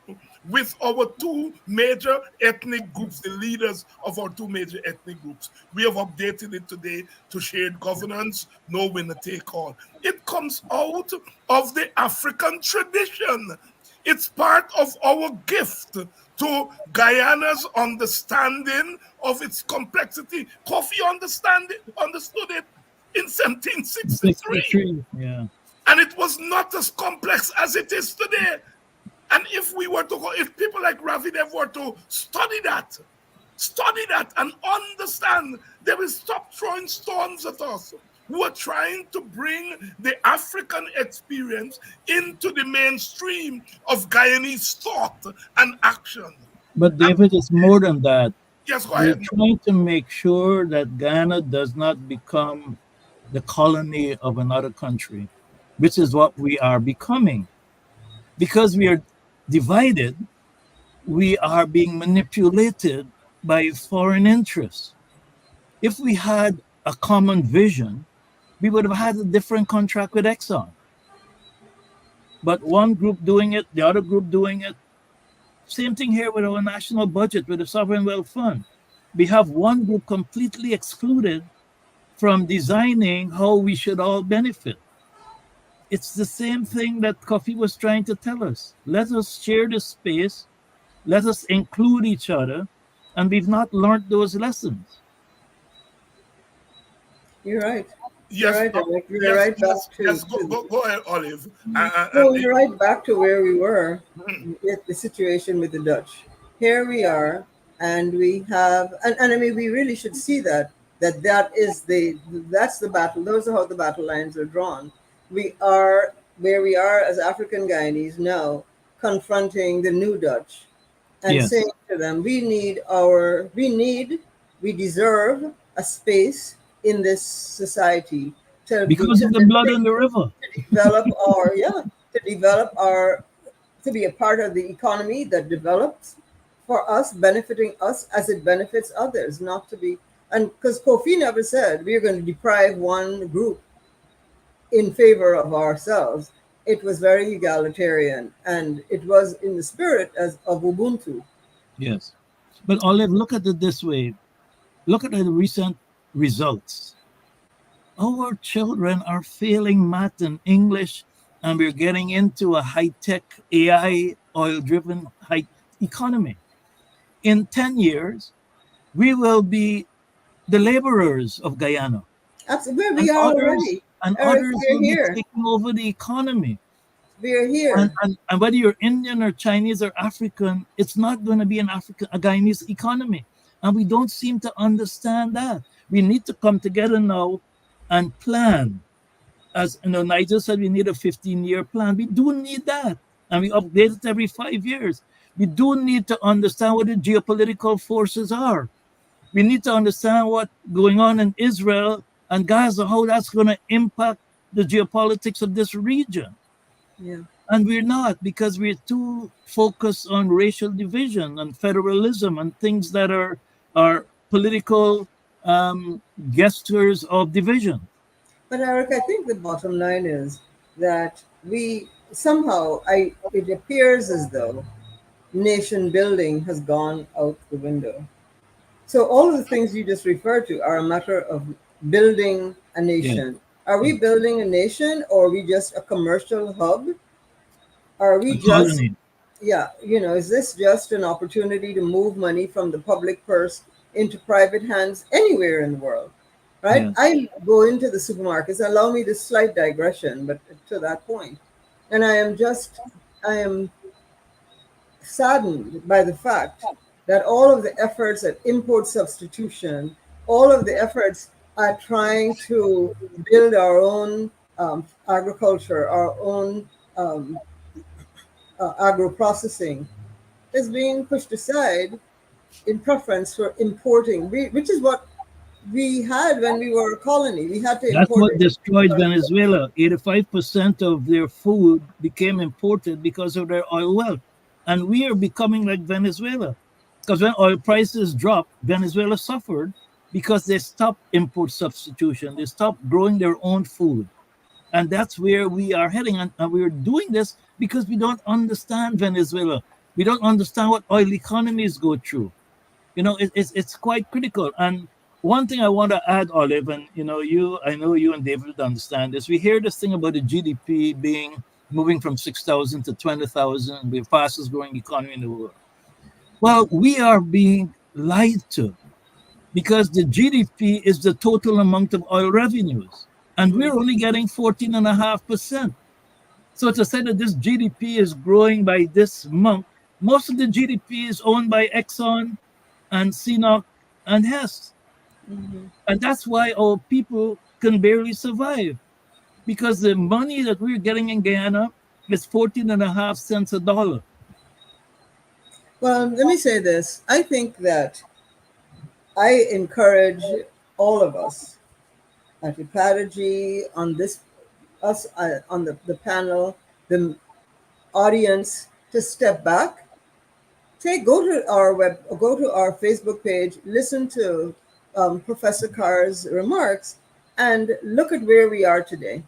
with our two major ethnic groups, the leaders of our two major ethnic groups. We have updated it today to shared governance, no winner take all. It comes out of the African tradition. It's part of our gift to Guyana's understanding of its complexity. Kofi understood it in 1763. Yeah. And it was not as complex as it is today. And if people like Ravi Dev were to study that and understand, they will stop throwing stones at us who are trying to bring the African experience into the mainstream of Guyanese thought and action. But David, it's more than that. Yes, go We're ahead. trying to make sure that Ghana does not become the colony of another country, which is what we are becoming. Because we are divided, we are being manipulated by foreign interests. If we had a common vision, we would have had a different contract with Exxon. But one group doing it, the other group doing it. Same thing here with our national budget, with the sovereign wealth fund. We have one group completely excluded from designing how we should all benefit. It's the same thing that Kofi was trying to tell us. Let us share the space, let us include each other, and we've not learned those lessons. You're right. You're Yes, right, Eric. We're yes, right back yes, yes. Go ahead, Olive. no, you're right back to where we were Mhm. with the situation with the Dutch. Here we are, and we have, and I mean, we really should see that is that's the battle. Those are how the battle lines are drawn. We are where we are as African Guyanese now, confronting the new Dutch, and Yes, saying to them, we deserve a space in this society because of the blood in the river. develop our yeah to develop our to be a part of the economy that develops for us, benefiting us as it benefits others, not to be. And because Kofi never said we're going to deprive one group in favor of ourselves, it was very egalitarian, and it was in the spirit as of Ubuntu. Yes. But Olive, look at it this way. Look at the recent results. Our children are failing math and English, and we're getting into a high tech AI oil driven high economy. In 10 years, we will be the laborers of Guyana, That's where and we are already. Eric, others we're will be here. taking over the economy. We're And, here. and, and whether you're Indian or Chinese or African, it's not going to be a Guyanese economy. And we don't seem to understand that. We need to come together now and plan. As you know, Nigel said, we need a 15-year plan. We do need that. And we update it every 5 years. We do need to understand what the geopolitical forces are. We need to understand what's going on in Israel and Gaza, how that's going to impact the geopolitics of this region. Yeah. And we're not, because we're too focused on racial division and federalism and things that are political gestures of division. But Eric, I think the bottom line is that we somehow, it appears as though nation building has gone out the window. So all of the things you just referred to are a matter of building a Yeah, nation. Are we yeah. building a nation, or are we just a commercial hub? Are we A just, colony. yeah, is this just an opportunity to move money from the public purse into private hands anywhere in the world? Right? Yeah. I go into the supermarkets, allow me this slight digression, but to that point. And I am saddened by the fact that all of the efforts at import substitution, all of the efforts at trying to build our own agriculture, our own agro processing, is being pushed aside in preference for importing, which is what we had when we were a colony. We had to That's import what it. destroyed Venezuela. 85% of their food became imported because of their oil wealth. And we are becoming like Venezuela. Because when oil prices dropped, Venezuela suffered because they stopped import substitution. They stopped growing their own food. And that's where we are heading. And we're doing this because we don't understand Venezuela. We don't understand what oil economies go through. It's quite critical. And one thing I want to add, Olive, and I know you and David understand this. We hear this thing about the GDP being moving from 6,000 to 20,000, the fastest growing economy in the world. Well, we are being lied to because the GDP is the total amount of oil revenues, and we're only getting 14.5%. So to say that this GDP is growing by this month, most of the GDP is owned by Exxon and CNOC and Hess. Mhm. And that's why our people can barely survive, because the money that we're getting in Guyana is 14.5 cents a dollar. Well, let me say this. I think that I encourage all of us at Epatagy, on this, us on the panel, the audience, to step back. Go to our go to our Facebook page, listen to Professor Carr's remarks, and look at where we are today.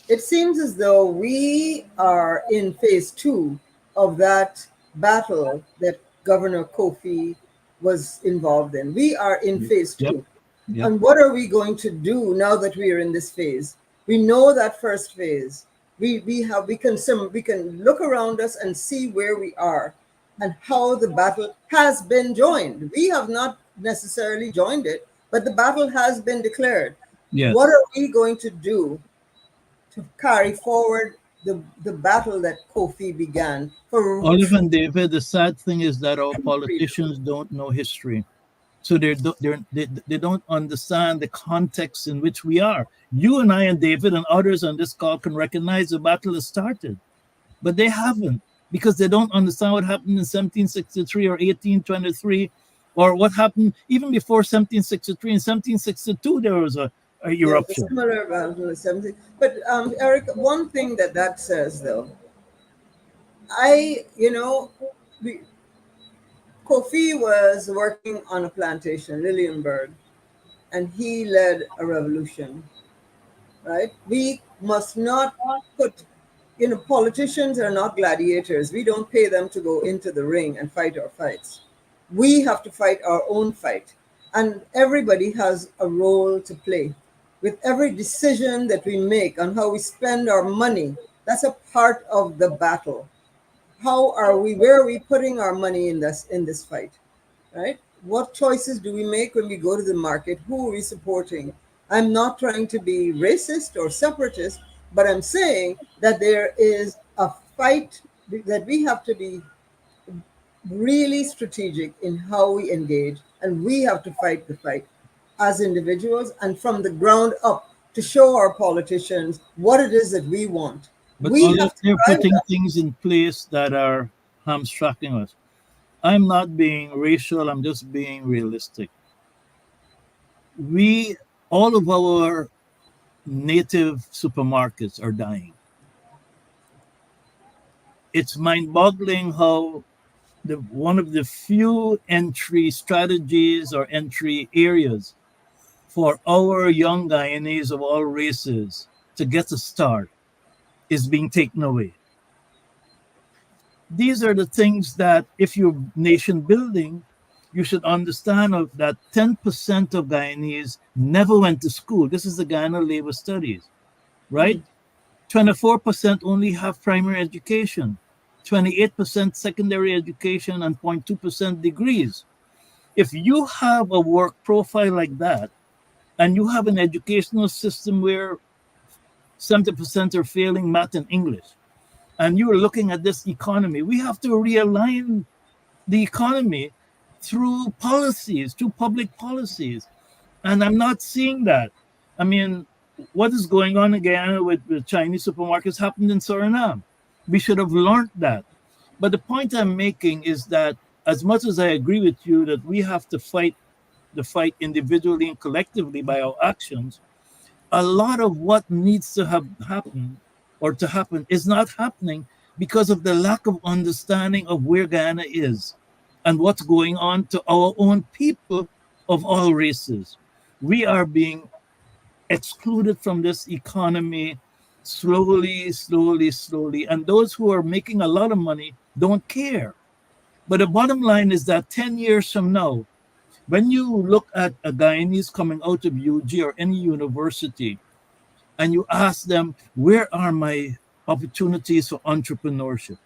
It seems as though we are in phase two of that battle that Governor Kofi was involved in. We are in phase Yep. two. Yep. And what are we going to do now that we are in this phase? We know that first phase. We can look around us and see where we are and how the battle has been joined. We have not necessarily joined it, but the battle has been declared. Yes. What are we going to do to carry forward the battle that Kofi began for Olive true and David, the sad thing is that our freedom? politicians don't know history. So they don't understand the context in which we are. You and I and David and others on this call can recognize the battle has started, but they haven't because they don't understand what happened in 1763 or 1823 or what happened even before 1763. In 1762, there was a There was a eruption. similar battle in the 70s. But Eric, one thing that says though, you know, we, Kofi was working on a plantation, Lillianburg, and he led a revolution, right? We must not put, politicians are not gladiators. We don't pay them to go into the ring and fight our fights. We have to fight our own fight. And everybody has a role to play. With every decision that we make on how we spend our money, that's a part of the battle. Where are we putting our money in this fight? Right? What choices do we make when we go to the market? Who are we supporting? I'm not trying to be racist or separatist, but I'm saying that there is a fight that we have to be really strategic in how we engage, and we have to fight the fight as individuals and from the ground up to show our politicians what it is that we want. But We Olive, have to they're drive putting that. things in place that are hamstringing us. I'm not being racial, I'm just being realistic. We, all of our native supermarkets are dying. It's mind boggling how one of the few entry strategies or entry areas for our young Guyanese of all races to get a start is being taken away. These are the things that, if you're nation building, you should understand of that 10% of Guyanese never went to school. This is the Guyana Labor Studies, right? 24% only have primary education, 28% secondary education, and 0.2% degrees. If you have a work profile like that, and you have an educational system where 70% are failing math and English, and you are looking at this economy, we have to realign the economy through policies, through public policies. And I'm not seeing that. I mean, what is going on again with the Chinese supermarkets happened in Suriname. We should have learned that. But the point I'm making is that as much as I agree with you that we have to fight the fight individually and collectively by our actions, a lot of what needs to have happened or to happen is not happening because of the lack of understanding of where Guyana is and what's going on to our own people of all races. We are being excluded from this economy slowly, slowly, slowly. And those who are making a lot of money don't care. But the bottom line is that 10 years from now, when you look at a Guyanese coming out of UG or any university, and you ask them, where are my opportunities for entrepreneurship?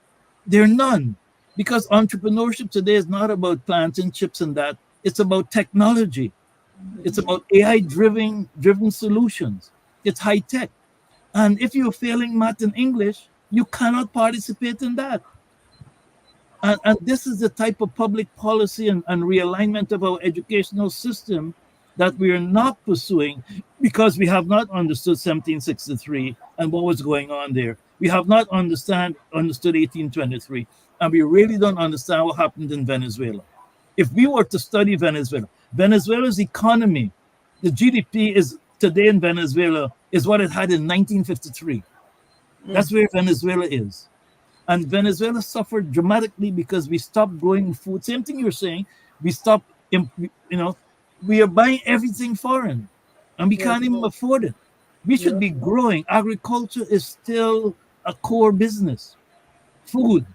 There are none. Because entrepreneurship today is not about planting chips and that. It's about technology. It's about AI driven solutions. It's high tech. And if you're failing math and English, you cannot participate in that. And this is the type of public policy and realignment of our educational system that we are not pursuing because we have not understood 1763 and what was going on there. We have not understood 1823, and we really don't understand what happened in Venezuela. If we were to study Venezuela's economy, the GDP is today in Venezuela is what it had in 1953. That's where Venezuela is. And Venezuela suffered dramatically because we stopped growing food. Same thing you're saying. We stopped, we are buying everything foreign and we can't even afford it. We should be growing. Agriculture is still a core business. Food,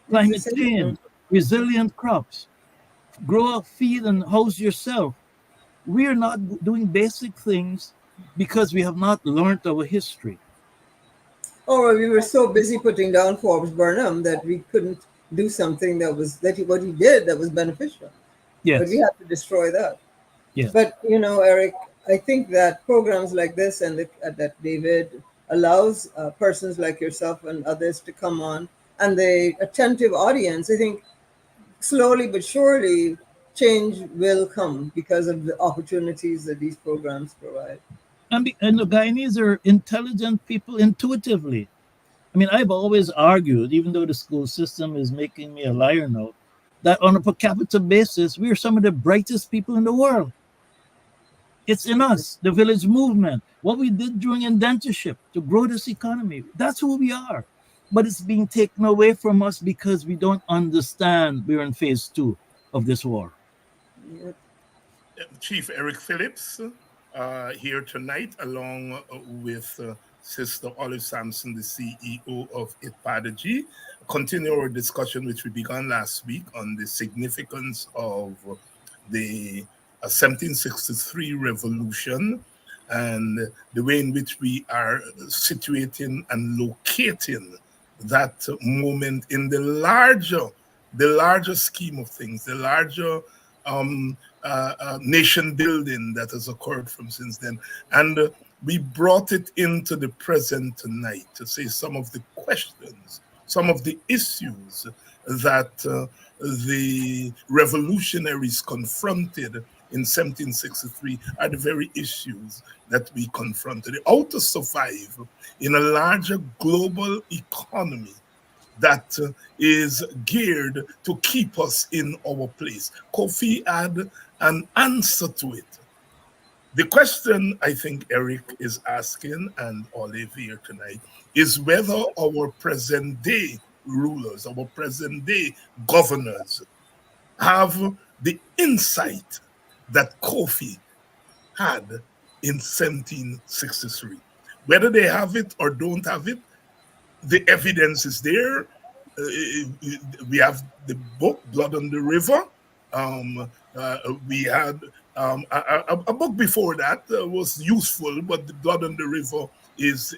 climate change, resilient crops, grow, feed, and house yourself. We are not doing basic things because we have not learned our history. Or we were so busy putting down Forbes Burnham that we couldn't do something what he did that was beneficial. Yes. But we have to destroy that. Yes. But, Eric, I think that programs like this and that David allows persons like yourself and others to come on, and the attentive audience, I think slowly but surely change will come because of the opportunities that these programs provide. And the Guyanese are intelligent people intuitively. I mean, I've always argued, even though the school system is making me a liar now, that on a per capita basis, we are some of the brightest people in the world. It's in us, the village movement, what we did during indentureship to grow this economy. That's who we are. But it's being taken away from us because we don't understand we're in phase 2 of this war. Chief Eric Phillips here tonight, along with Sister Olive Sampson, the CEO of IPADG. Continue our discussion, which we began last week, on the significance of the 1763 revolution and the way in which we are situating and locating that moment in the larger scheme of things, the larger nation building that has occurred from since then. And we brought it into the present tonight to say some of the questions, some of the issues that the revolutionaries confronted in 1763 are the very issues that we confronted. How to survive in a larger global economy that is geared to keep us in our place. Kofi had an answer to it. The question I think Eric is asking, and Olive here tonight, is whether our present day rulers, our present day governors have the insight that Kofi had in 1763. Whether they have it or don't have it, the evidence is there. We have the book, Blood on the River. We had a book before that was useful, but the Blood on the River is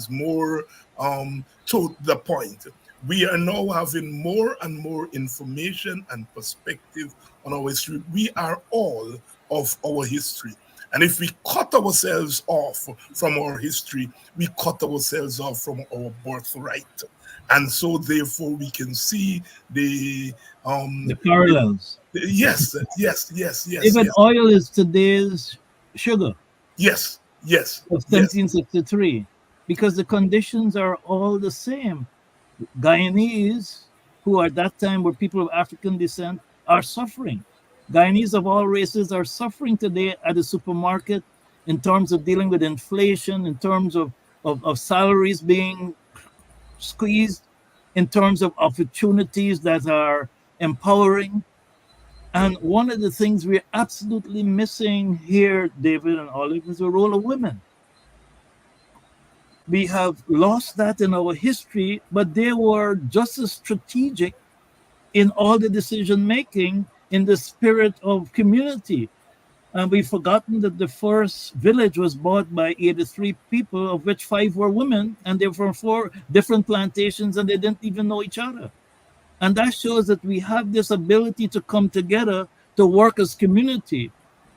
more to the point. We are now having more and more information and perspective on our history. We are all of our history. And if we cut ourselves off from our history, we cut ourselves off from our birthright. And so therefore we can see the parallels. Yes. Even oil is today's sugar. Yes. Of 1763. Because the conditions are all the same. Guyanese, who at that time were people of African descent, are suffering. Guyanese of all races are suffering today at the supermarket in terms of dealing with inflation, in terms of salaries being squeezed, in terms of opportunities that are empowering. And one of the things we're absolutely missing here, David and Olive, is the role of women. We have lost that in our history, but they were just as strategic in all the decision making in the spirit of community. And we've forgotten that the first village was bought by 83 people, of which 5 were women, and they were from 4 different plantations, and they didn't even know each other. And that shows that we have this ability to come together to work as community.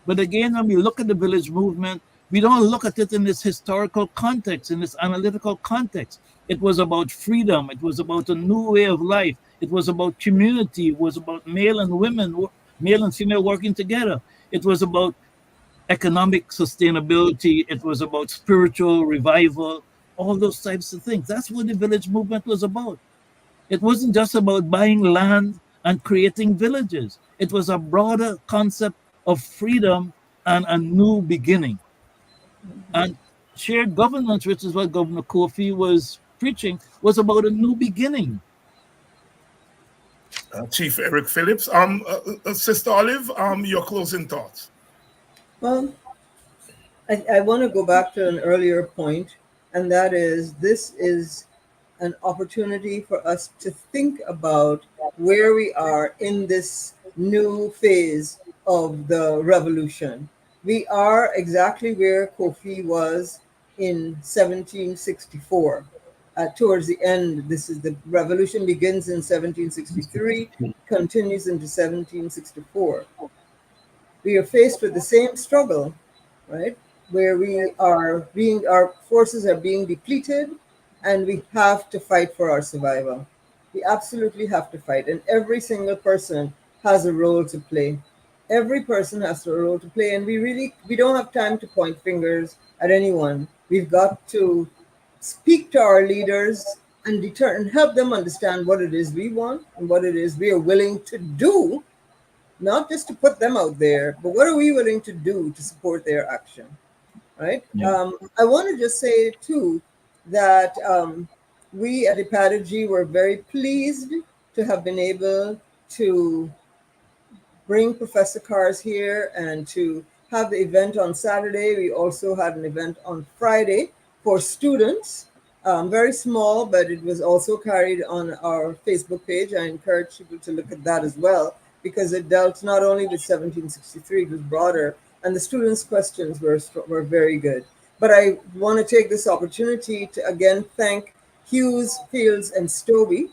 But again, when we look at the village movement, we don't look at it in this historical context, in this analytical context. It was about freedom. It was about a new way of life. It was about community. It was about male and female working together. It was about economic sustainability. It was about spiritual revival, all those types of things. That's what the village movement was about. It wasn't just about buying land and creating villages. It was a broader concept of freedom and a new beginning. And shared governance, which is what Governor Kofi was preaching, was about a new beginning. Chief Eric Phillips. Sister Olive, your closing thoughts. Well, I want to go back to an earlier point, and that is this is an opportunity for us to think about where we are in this new phase of the revolution. We are exactly where Kofi was in 1764. Towards the end, this is the revolution begins in 1763, continues into 1764. We are faced with the same struggle, right? Where our forces are being depleted, and we have to fight for our survival. We absolutely have to fight, and every single person has a role to play. Every person has a role to play, and we don't have time to point fingers at anyone. We've got to speak to our leaders and help them understand what it is we want and what it is we are willing to do, not just to put them out there, but what are we willing to do to support their action, right? Yeah. I want to just say too that we at Ipatagy were very pleased to have been able to bring Professor Cars here and to have the event on Saturday. We also had an event on Friday for students, very small, but it was also carried on our Facebook page. I encourage people to look at that as well, because it dealt not only with 1763, it was broader, and the students' questions were very good. But I want to take this opportunity to again thank Hughes, Fields, and Stobie,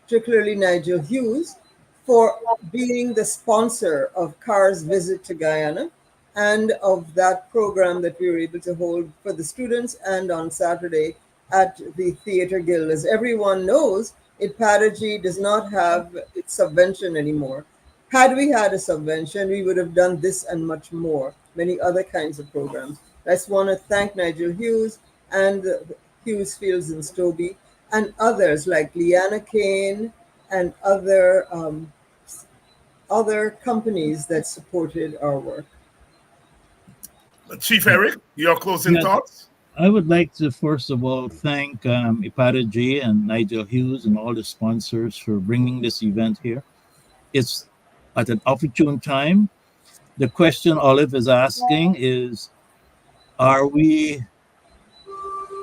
particularly Nigel Hughes, for being the sponsor of CAR's visit to Guyana and of that program that we were able to hold for the students and on Saturday at the Theatre Guild. As everyone knows, Ipatagy does not have its subvention anymore. Had we had a subvention, we would have done this and much more, many other kinds of programs. I just want to thank Nigel Hughes and Hughes, Fields, and Stobie, and others like Leanna Kane and other companies that supported our work. Chief Eric, your closing Yes, thoughts. I would like to first of all thank Ipatagy and Nigel Hughes and all the sponsors for bringing this event here. It's at an opportune time. The question Olive is asking is, are we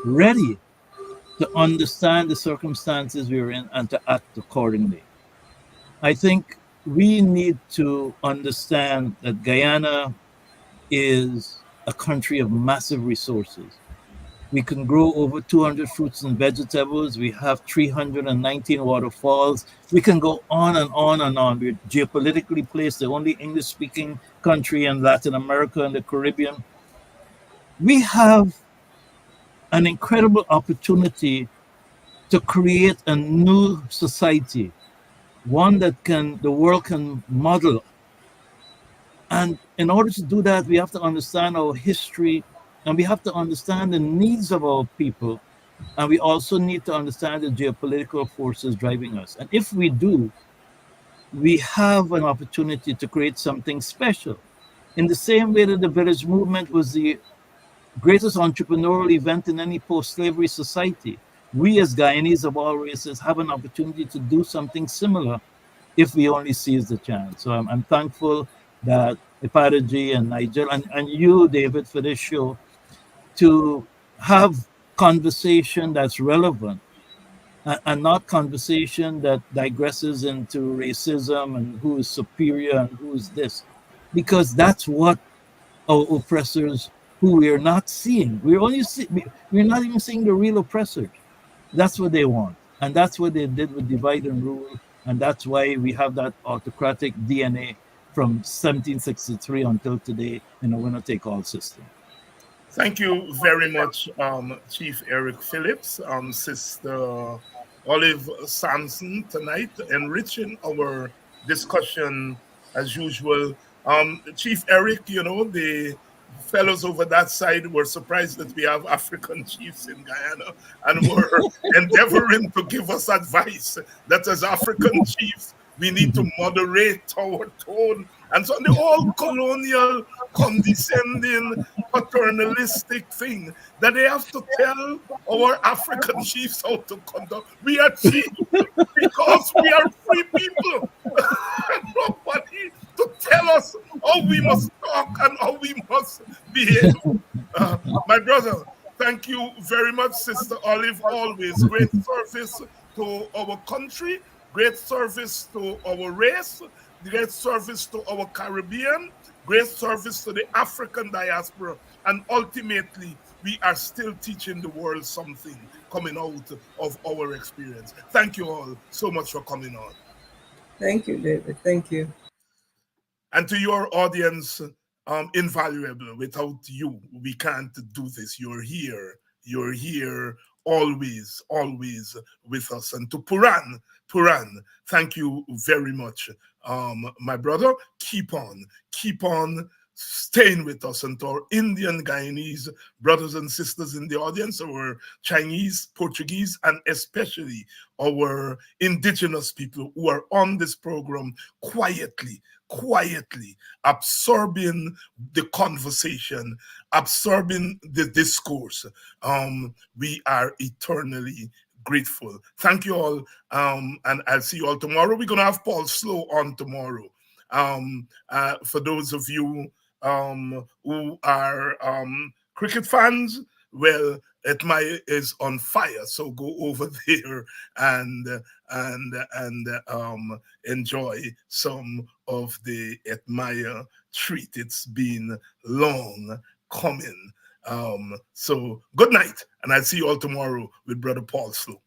ready to understand the circumstances we're in and to act accordingly? I think we need to understand that Guyana is a country of massive resources. We can grow over 200 fruits and vegetables. We have 319 waterfalls. We can go on and on and on. We're geopolitically placed the only English speaking country in Latin America and the Caribbean. We have an incredible opportunity to create a new society, one that the world can model. And in order to do that, we have to understand our history, and we have to understand the needs of our people. And we also need to understand the geopolitical forces driving us. And if we do, we have an opportunity to create something special. In the same way that the village movement was the greatest entrepreneurial event in any post-slavery society, we as Guyanese of all races have an opportunity to do something similar if we only seize the chance. So I'm thankful that Ipatagy and Nigel and you, David, for this show, to have conversation that's relevant and not conversation that digresses into racism and who is superior and who is this, because that's what our oppressors, who we're not seeing, we're not even seeing the real oppressors. That's what they want, and that's what they did with divide and rule, and that's why we have that autocratic DNA from 1763 until today in a winner-take-all system. Thank you very much, Chief Eric Phillips, Sister Olive Sampson tonight, enriching our discussion as usual. Chief Eric, the fellows over that side were surprised that we have African chiefs in Guyana and were endeavoring to give us advice that as African chiefs, we need to moderate our tone. And so the all colonial, condescending, paternalistic thing that they have to tell our African chiefs how to conduct. We are chiefs because we are free people. Nobody to tell us how we must talk and how we must behave. My brother, thank you very much, Sister Olive. Always great service to our country, great service to our race, great service to our Caribbean, great service to the African diaspora. And ultimately, we are still teaching the world something coming out of our experience. Thank you all so much for coming on. Thank you, David. Thank you. And to your audience, invaluable. Without you, we can't do this. You're here. You're here always, always with us. And to Puran, thank you very much. My brother, keep on staying with us. And to our Indian Guyanese brothers and sisters in the audience, our Chinese, Portuguese, and especially our indigenous people who are on this program quietly absorbing the conversation, absorbing the discourse. We are eternally grateful. Thank you all, and I'll see you all tomorrow. We're gonna have Paul Slow on tomorrow. For those of you who are cricket fans, well, Etmaya is on fire, so go over there and enjoy some of the Etmaya treat. It's been long coming. So good night, and I'll see you all tomorrow with Brother Paul Slow.